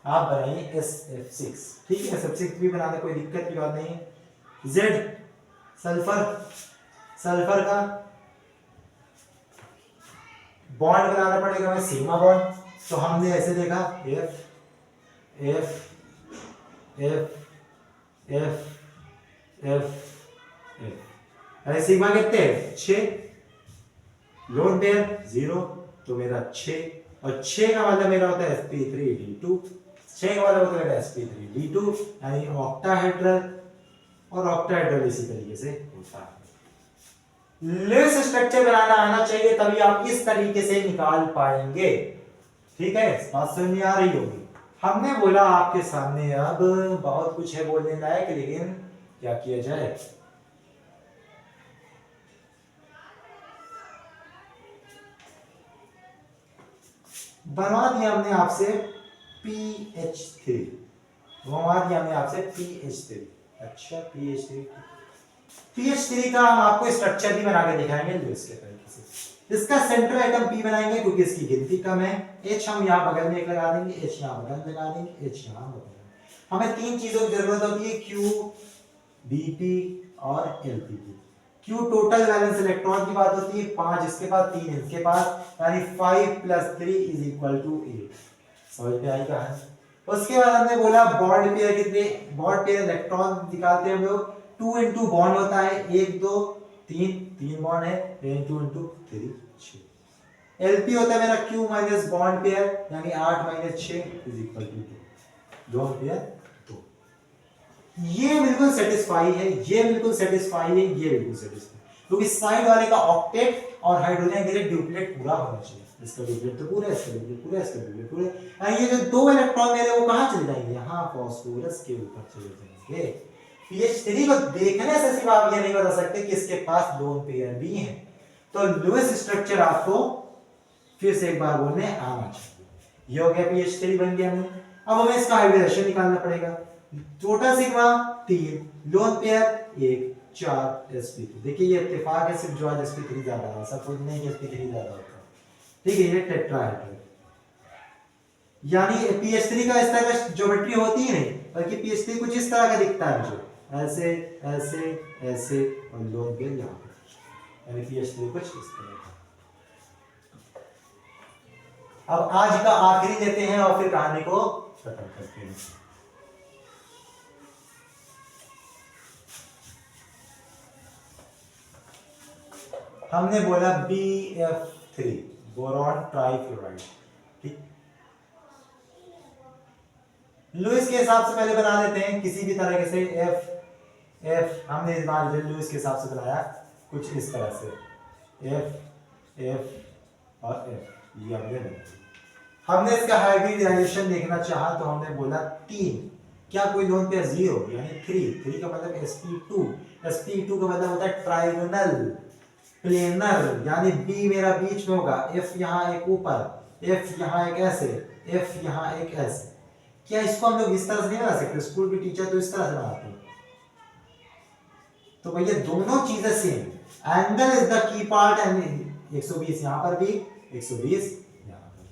आप बनाइए SF6, ठीक है, SF6 भी बनाने कोई दिक्कत की बात नहीं है। Z सल्फर, सल्फर का बॉन्ड बनाना पड़ेगा हमें, सिग्मा बॉन्ड, तो हमने ऐसे देखा F F F F F F, अरे सिग्मा कितने हैं? 6, लोन पेयर 0, तो मेरा 6, और 6 का मतलब मेरा होता है sp3d2, 6 का मतलब होता है sp3d2, यानी ऑक्टाहेड्रल, और ऑक्टाहेड्रल इसी तरीके से होता है। लेस स्ट्रक्चर बनाना आना चाहिए, तभी आप इस तरीके से निकाल पाएंगे, ठीक है, बात समझ में आ रही होगी। हमने बोला आपके सामने अब बहुत कुछ है बोलने लायक, लेकिन क्या किया जाए। बनवा दिया हमने आपसे PH3, बनवा दिया हमने आपसे PH3, अच्छा PH3 का हम आपको स्ट्रक्चर भी बना के दिखाएंगे इसके तरीके से। इसका सेंट्रल एटम P बनाएंगे क्योंकि इसकी गिनती कम है, H हम यहाँ बगल में एक लगा देंगे, H यहाँ बगल में लगा देंगे, H यहाँ बगल में। हमें 3 चीजों की जरूरत होती है, Q, Bp और Lpp। Q total valence electron की बात होती है, 5 इसके पास 3 इसके पास, यानी 5 + 3 = 8। समझ में आई कहानी। उसके बाद हमने बोला बॉन्ड पेयर कितने, बॉन्ड पेयर इलेक्ट्रॉन निकालते हैं हम लोग, 2 × बॉन्ड होता है, 1 2 3 बॉन्ड है, 2 × 3 6। Lp होता है मेरा Q - बॉन्ड पेयर, यानी 8 - 6 = 2, लोन पेयर 2। ये बिल्कुल सेटिस्फाई है, ये बिल्कुल सेटिस्फाई है, ये बिल्कुल सेटिस्फाई, क्योंकि साइड वाले का ऑक्टेट और हाइड्रोजन के लिए ड्यूप्लेट पूरा होना चाहिए। इसका ड्यूप्लेट तो पूरा, इसका ड्यूप्लेट पूरा, इसका ड्यूप्लेट पूरा। ये जो 2 इलेक्ट्रॉन मेरे वो कहां चले जाएंगे? यहां फास्फोरस के ऊपर चले जाएंगे। PH3 को देखने से सिर्फ आप ये नहीं बता सकते कि इसके पास लोन पेयर भी हैं, तो लुईस स्ट्रक्चर आपको फिर से एक बार बोलने आना चाहिए। ये हो गया PH3 बन गया। अब हमें इसका हाइब्रिडाइजेशन निकालना पड़ेगा। Total sigma 3, lone pair 1, 4 sp3। देखिए ये इत्तेफाक है सिर्फ जो आज sp3 ज्यादा है, सब कुछ नहीं कि sp3 ज्यादा होता है। ठीक है, ये टेट्राहेड्रल, यानी pH3 का इस तरह का ज्योमेट्री होती ही नहीं, बल्कि pH3 कुछ इस तरह का दिखता है मुझे, ऐसे ऐसे ऐसे, और लोन पेयर यहाँ पर, यानी pH3 कुछ इस तरह का। अब आज का आखिरी लेते हैं और फिर कहानी को खत्म करते हैं। हमने बोला BF3, बोरॉन ट्राइफ्लोराइड। ठीक, लुईस के हिसाब से पहले बना लेते हैं किसी भी तरह से। F हमने इस बार लुईस के हिसाब से बनाया कुछ इस तरह से, F और F, ये हमने इसका हाइब्रिडाइजेशन देखना चाहा तो हमने बोला 3, क्या कोई लोन पेयर 0, यानी 3 का मतलब sp2 का मतलब होता है ट्राइगोनल प्लेनर, यानी B मेरा बीच में होगा, F यहाँ एक ऊपर, F यहाँ एक ऐसे, F यहाँ एक ऐसे। क्या इसको हम लोग इस तरह से नहीं बना सकते? स्कूल के टीचर तो इस तरह से बनाते हैं। तो भैया दोनों चीजें same, angle is the key part, and 120 यहाँ पर भी, 120 यहाँ पर।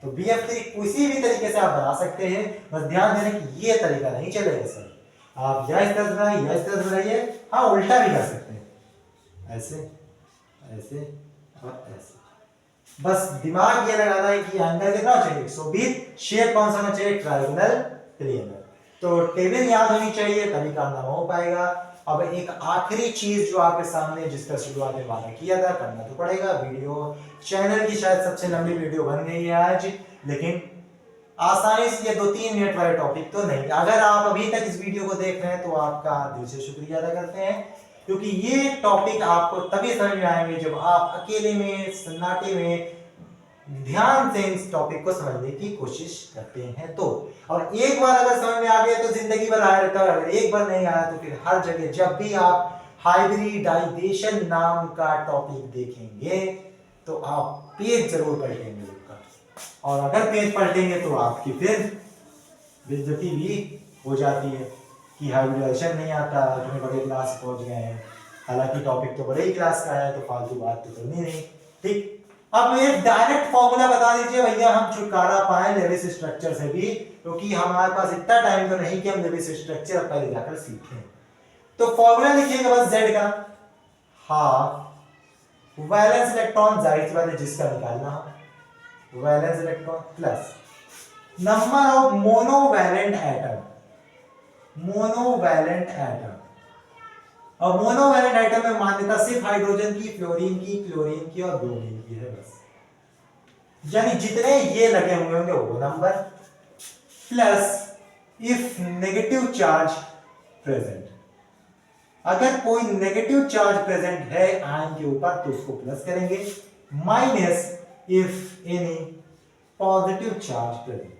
तो BF3 किसी भी तरीके से आप बना सकते हैं, बस ध्यान देने कि ये तरीका नहीं चलेगा सर, आप या इस तरह से बनाइए या इस तरह से बनाइए। हाँ, उल्टा भी कर सकते हैं, ऐसे ऐसे और ऐसे। बस दिमाग ये लगाना है कि एंगल कितना चाहिए, 120, शेप कौन सा होना चाहिए, ट्रायंगल प्लेनर। तो टेबल याद होनी चाहिए तभी कारनामा हो पाएगा। अब एक आखिरी चीज जो आपके सामने, जिसका शुरुआत में वादा किया था, करना तो पड़ेगा। वीडियो चैनल की शायद सबसे लंबी वीडियो बन गई है आज, लेकिन आसानी से ये 2-3 मिनट वाले टॉपिक तो नहीं। अगर आप अभी तक इस वीडियो को देख रहे हैं तो आपका दिल से शुक्रिया अदा करते हैं, क्योंकि ये टॉपिक आपको तभी समझ में आएंगे जब आप अकेले में, सन्नाटे में ध्यान से इस टॉपिक को समझने की कोशिश करते हैं। तो और एक बार अगर समझ में आ गया तो जिंदगी भर आया रहता है, अगर एक बार नहीं आया तो फिर हर जगह जब भी आप हाइब्रिडाइजेशन नाम का टॉपिक देखेंगे तो आप पेज जरूर पलटेंगे उसका, और अगर पेज पलटेंगे तो आपकी फिर बेइज्जती भी हो जाती है कि हाइब्रिडाइजेशन नहीं आता, तुम्हें बड़े क्लास पहुंच गए हैं। हालांकि टॉपिक तो बड़े ही क्लास का है, तो फालतू बात तो करनी नहीं। ठीक, अब एक डायरेक्ट फॉर्मूला बता दीजिए भैया, हम छुटकारा पाए लेविस स्ट्रक्चर से भी, क्योंकि हमारे पास इतना टाइम तो नहीं कि हम लेविस स्ट्रक्चर पहले जाकर सीखें। तो फॉर्मूला लिखिएगा बस Z का, हाफ वैलेंस इलेक्ट्रॉन, जाहिर सी बात है जिसका निकालना हो, valence electron plus number of monovalent atom, monovalent atom. और मोनोवैलेंट एटम में मान्यता सिर्फ हाइड्रोजन की, फ्लोरीन की, क्लोरीन की और ब्रोमीन की है बस, यानी जितने ये लगे हुए होंगे वो number, plus if negative charge present, अगर कोई नेगेटिव चार्ज प्रेजेंट है आयन के ऊपर तो उसको प्लस करेंगे, minus if any positive charge present.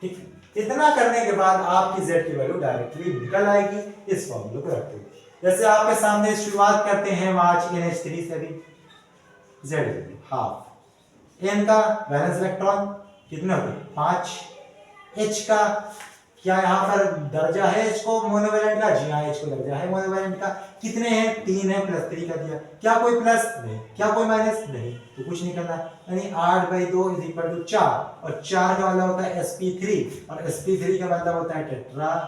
ठीक, इतना करने के बाद आपकी Z की वैल्यू डायरेक्टली निकल आएगी इस फॉर्मूले को रखते हुए। जैसे आपके सामने शुरुआत करते हैं आज NH3 से भी, Z हाफ, N का वैलेंस इलेक्ट्रॉन कितने होंगे 5, H का क्या यहाँ पर दर्जा है H को मोनोवैलेंट का, जी हाँ H को दर्जा है मोनोवैलेंट का, कितने हैं 3 है, प्लस 3 का दिया, क्या कोई प्लस नहीं, क्या कोई माइनस नहीं, तो कुछ नहीं करना, यानी 8/2 इज इक्वल टू 4, और 4 का मतलब होता है sp3, और sp3 का मतलब होता है टेट्राहेड्रल।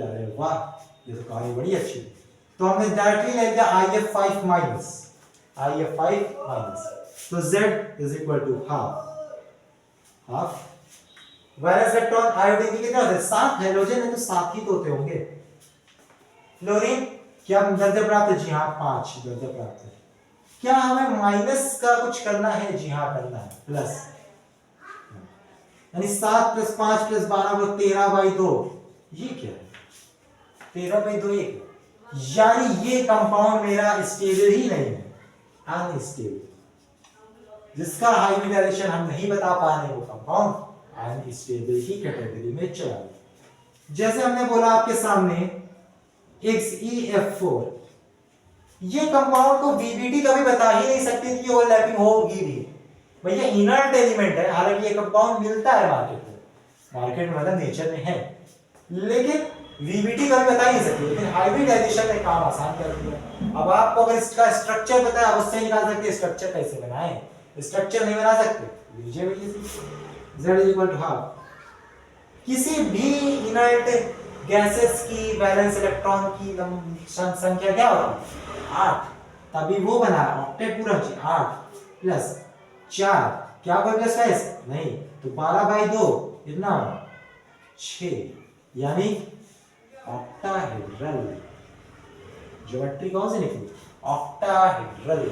अरे वाह, ये तो कहानी बड़ी अच्छी। तो हमने डायरेक्टली ले लिया IF5 माइनस, IF5 माइनस, तो Z is equal to half valence electron, iodine के कितने होते हैं 7, हाइड्रोजन है तो 7 ही तो होते होंगे। फ्लोरीन क्या दर्जा प्राप्त है, जी हाँ 5 दर्जा प्राप्त है। क्या हमें माइनस का कुछ करना है, जी हाँ करना है, प्लस, यानी 7 + 5 + 12 को 13/2, ये क्या है 13/2, यानी ये कंपाउंड मेरा स्टेबल ही नहीं है, अनस्टेबल, जिसका हाइब्रिडाइजेशन हम नहीं बता पा रहे वो कंपाउंड अनस्टेबल ही कैटेगरी में चला गया। जैसे हमने बोला आपके सामने XeF4, ये कंपाउंड को BBD कभी बता ही नहीं सकती थी कि ओवरलैपिंग होगी भी, भैया इनर्ट एलिमेंट है, हालांकि ये कंपाउंड मिलता है मार्केट में, मार्केट में मतलब नेचर में है, लेकिन वीबीटी कभी बता ही नहीं सकती, लेकिन हाइब्रिडाइजेशन ने काम आसान कर दिया। अब आपको अगर इसका स्ट्रक्चर पता है, आप उससे निकाल सकते हैं स्ट्रक्चर कैसे बनाएं। स्ट्रक्चर नहीं बना सकते, लीजिए भैया z is equal to half, किसी भी इनर्ट गैसेस की वैलेंस इलेक्ट्रॉन की संख्या क्या होती है 8, तभी वो बना ऑक्टेट पूरा चाहिए 8 प्लस 4, क्या कोई प्लस वाइस नहीं, तो 12/2 कितना 6, यानी ऑक्टाहेड्रल। ज्योमेट्री कौन सी निकली, ऑक्टाहेड्रल।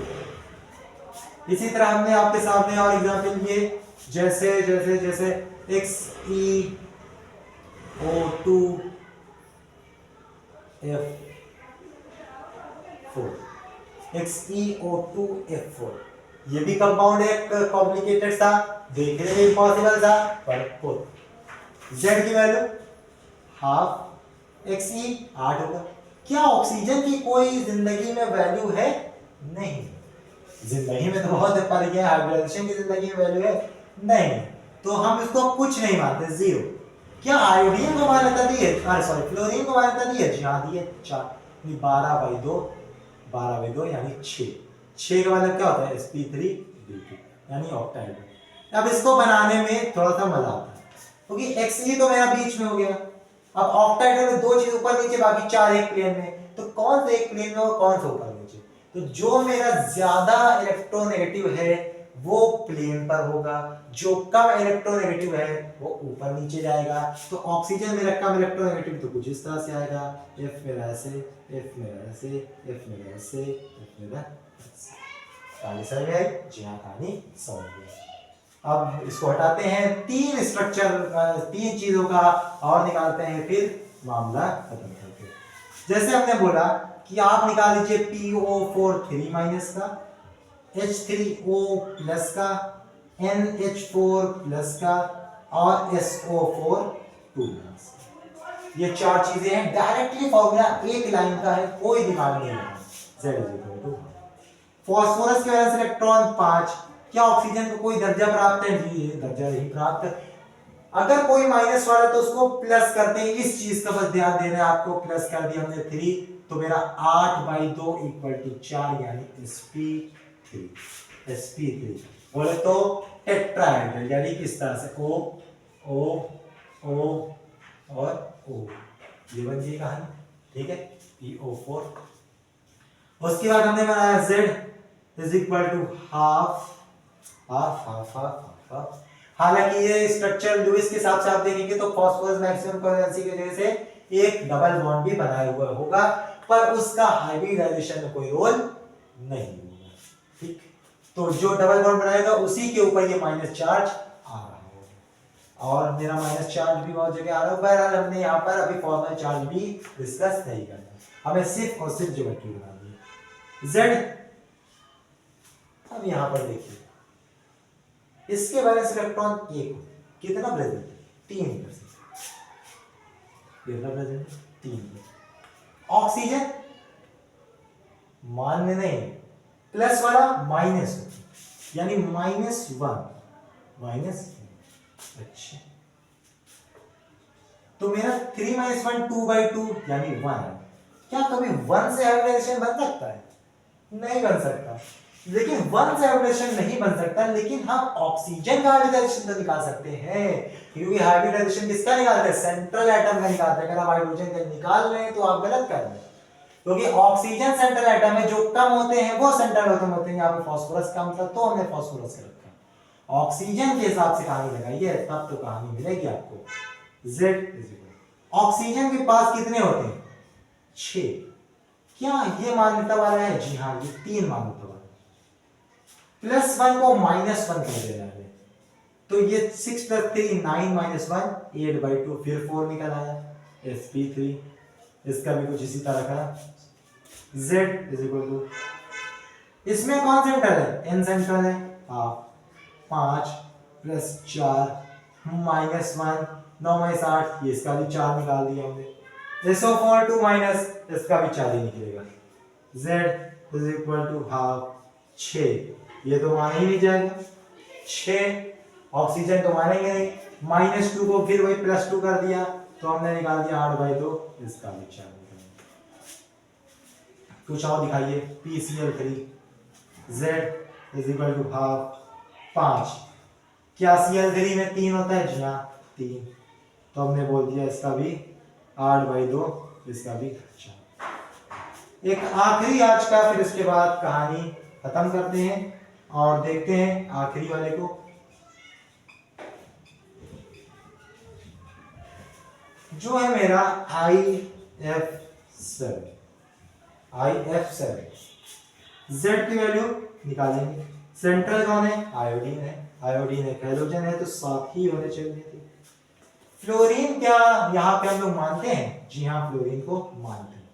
इसी तरह हमने आपके सामने और एग्जांपल लिए, जैसे जैसे जैसे XeO2F4, ये भी कंपाउंड एक कॉम्प्लिकेटेड था, देखने में इम्पॉसिबल था, पर Z की वैल्यू हाफ, Xe 8 होगा। क्या ऑक्सीजन की कोई जिंदगी में वैल्यू है? नहीं, जिंदगी में तो बहुत है, पर क्या हाइब्रिडाइजेशन की जिंदगी में वैल्यू है? नहीं, तो हम इसको कुछ नहीं मानते, जीरो। क्या आयोडीन को मान्यता दी है, सॉरी फ्लोरीन को मान्यता दी है? जी हाँ दी है, 4 12/2 यानी 6 का मतलब क्या होता है sp3b2 यानी ऑक्टाहेड्रल। अब इसको बनाने में थोड़ा सा मजा आता है, क्योंकि Xe तो मेरा बीच में हो गया, अब ऑक्टाहेड्रल में 2 चीज ऊपर नीचे, बाकी 4 एक प्लेन में, तो कौन सा एक प्लेन में और कौन सा ऊपर नीचे? तो जो मेरा ज्यादा इलेक्ट्रोनेगेटिव है वो प्लेन पर होगा, जो कम इलेक्ट्रोनेगेटिव है वो ऊपर नीचे जाएगा। तो ऑक्सीजन मेरा कम इलेक्ट्रोनेगेटिव तो कुछ इस तरह से आएगा, F मेरा ऐसे, F मेरा ऐसे, F मेरा ऐसे, F मेरा ऐसे। कहानी समझ में आई? जी हाँ, कहानी समझ में आई। अब इसको हटाते हैं, 3 स्ट्रक्चर 3 चीजों का और निकालते हैं, फिर मामला खत्म करते हैं। जैसे हमने बोला कि आप निकाल लीजिए PO4 3 माइनस का, H3O प्लस का, NH4 प्लस का और SO4 2 प्लस। ये 4 चीजें हैं, डायरेक्टली फॉर्मूला एक लाइन का है, कोई दिमाग नहीं है। Z is equal to phosphorus के वैलेंस इलेक्ट्रॉन 5, क्या ऑक्सीजन को कोई दर्जा प्राप्त है? जी ये दर्जा नहीं प्राप्त। अगर कोई माइनस वाला तो उसको प्लस करते हैं, इस चीज का बस ध्यान देना है आपको, प्लस कर दिया हमने 3, तो मेरा 8/2 इक्वल टू 4 यानी sp3 बोले तो टेट्राहेड्रल, यानी किस तरह से O O O और O, ये बन गई कहानी, ठीक है, PO4। उसके बाद हमने बनाया Z is equal to half half half half half. हालांकि ये स्ट्रक्चर लुईस के हिसाब से आप देखेंगे तो फास्फोरस मैक्सिमम कोवेलेंसी की वजह से एक डबल बॉन्ड भी बनाया हुआ होगा, पर उसका हाइब्रिडाइजेशन में कोई रोल नहीं होगा, ठीक। तो जो डबल बॉन्ड बनाएगा उसी के ऊपर ये माइनस चार्ज आ रहा होगा, और मेरा माइनस चार्ज भी बहुत जगह आ रहा है। बहरहाल हमने यहाँ पर अभी फॉर्मल चार्ज भी डिस्कस नहीं करना, हमें सिर्फ और सिर्फ ज्योमेट्री बनानी है। Z अब यहाँ पर देखिए, इसके वैलेंस इलेक्ट्रॉन 1, कितना प्रेजेंट है? 3%। कितना प्रेजेंट है? 3%। ऑक्सीजन मान में नहीं, प्लस वाला माइनस, यानी -1 अच्छा, तो मेरा 3 - 1 2/2 यानी 1। क्या कभी 1 से हाइब्रिडाइजेशन बन सकता है? नहीं बन सकता। लेकिन 1 से हाइब्रिडाइजेशन नहीं बन सकता, लेकिन हम ऑक्सीजन का हाइब्रिडाइजेशन तो निकाल सकते हैं, क्योंकि हाइब्रिडाइजेशन किसका निकालते हैं? सेंट्रल एटम का निकालते हैं। अगर आप हाइड्रोजन का निकाल रहे हैं तो आप गलत कर रहे हैं, क्योंकि ऑक्सीजन सेंट्रल एटम है, जो कम होते हैं वो सेंट्रल एटम होते हैं। यहाँ पे फास्फोरस का मतलब तो हमने फास्फोरस रखा, ऑक्सीजन के हिसाब से कहानी लगाइए, तब तो कहानी मिलेगी आपको। Z ऑक्सीजन के पास कितने होते हैं? 6। क्या ये मान्यता वाला है? जी हाँ, ये 3 मान्यता वाला। +1 को -1 कर देना है, तो ये 6 + 3 9 - 1 8/2, फिर 4 निकल आया sp3। इसका भी कुछ इसी तरह का। Z इज इक्वल टू, इसमें कौन सेंट्रल है? n सेंट्रल है, 5 + 4 -1 9 - 8, ये इसका भी 4 निकाल दिया हमने। SO4 2 माइनस, इसका भी 4 ही निकलेगा। Z is equal to half 6, ये तो माना ही नहीं जाएगा। 6 ऑक्सीजन तो मानेंगे नहीं, -2 को फिर वही +2 कर दिया तो हमने निकाल दिया 8/2, इसका भी 4 निकाल। कुछ और दिखाइए। PCl3 Z = ½ 5। क्या Cl3 में 3 होता है? जी हाँ 3, तो हमने बोल दिया इसका भी 8/2, इसका भी 4। एक आखिरी आज का, फिर उसके बाद कहानी खत्म करते हैं और देखते हैं आखिरी वाले को। जो है मेरा IF7 Z की वैल्यू निकालेंगे। सेंट्रल कौन है? आयोडीन है। आयोडीन एक हैलोजन है तो साथ ही होने चाहिए थे। फ्लोरीन क्या यहाँ पे हम लोग मानते हैं? जी हाँ फ्लोरीन को मानते हैं।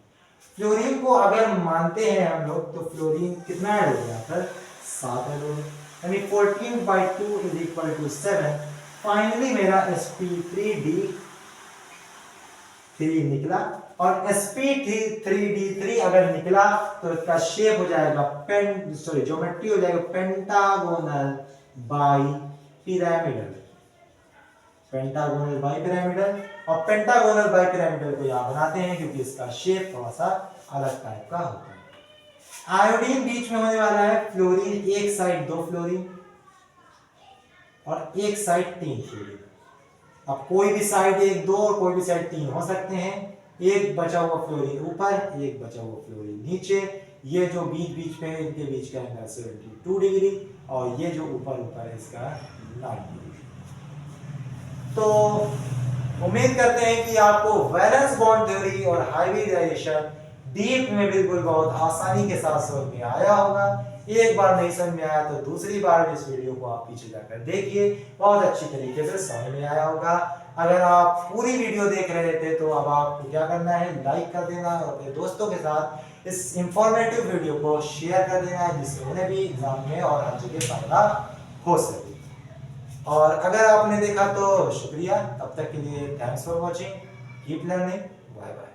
फ्लोरीन को अगर मानते हैं हम लोग तो फ्लोरीन कितना ऐड हो गया फिर? 7 ऐड हो गया, यानी 14/2 = 7। फाइनली मेरा sp3d3 निकला, और sp3d3 अगर निकला तो इसका शेप हो जाएगा ज्योमेट्री हो जाएगा पेंटागोनल बाइपिरामिडल। पेंटागोनल बाइपिरामिडल, और पेंटागोनल बाइपिरामिडल को यहाँ बनाते हैं क्योंकि इसका शेप थोड़ा सा अलग टाइप का होता है। आयोडीन बीच में होने वाला है, फ्लोरीन एक साइड 2 फ्लोरीन और एक साइड 3 फ्लोरीन। अब कोई भी साइड 1 2 और कोई भी साइड 3 हो सकते हैं। एक बचा हुआ फ्लोरीन ऊपर, एक बचा हुआ फ्लोरीन नीचे। ये जो बीच पे है इनके बीच का एंगल 72 डिग्री, और ये जो ऊपर है इसका 9 डिग्री। तो उम्मीद करते हैं कि आपको वैलेंस बॉन्ड थ्योरी और हाइब्रिडाइजेशन डीप में बिल्कुल बहुत आसानी के साथ समझ में आया होगा। एक बार नहीं समझ में आया तो दूसरी बार इस वीडियो को आप पीछे जाकर देखिए, बहुत अच्छी तरीके से समझ में आया होगा। अगर आप पूरी वीडियो देख रहे थे तो अब आपको क्या करना है? लाइक कर देना और अपने दोस्तों के साथ इस इंफॉर्मेटिव वीडियो को शेयर कर देना है, जिससे उन्हें भी एग्जाम में और हर जगह फायदा हो सके। और अगर आपने देखा तो शुक्रिया। तब तक के लिए thanks for watching, keep learning, bye bye.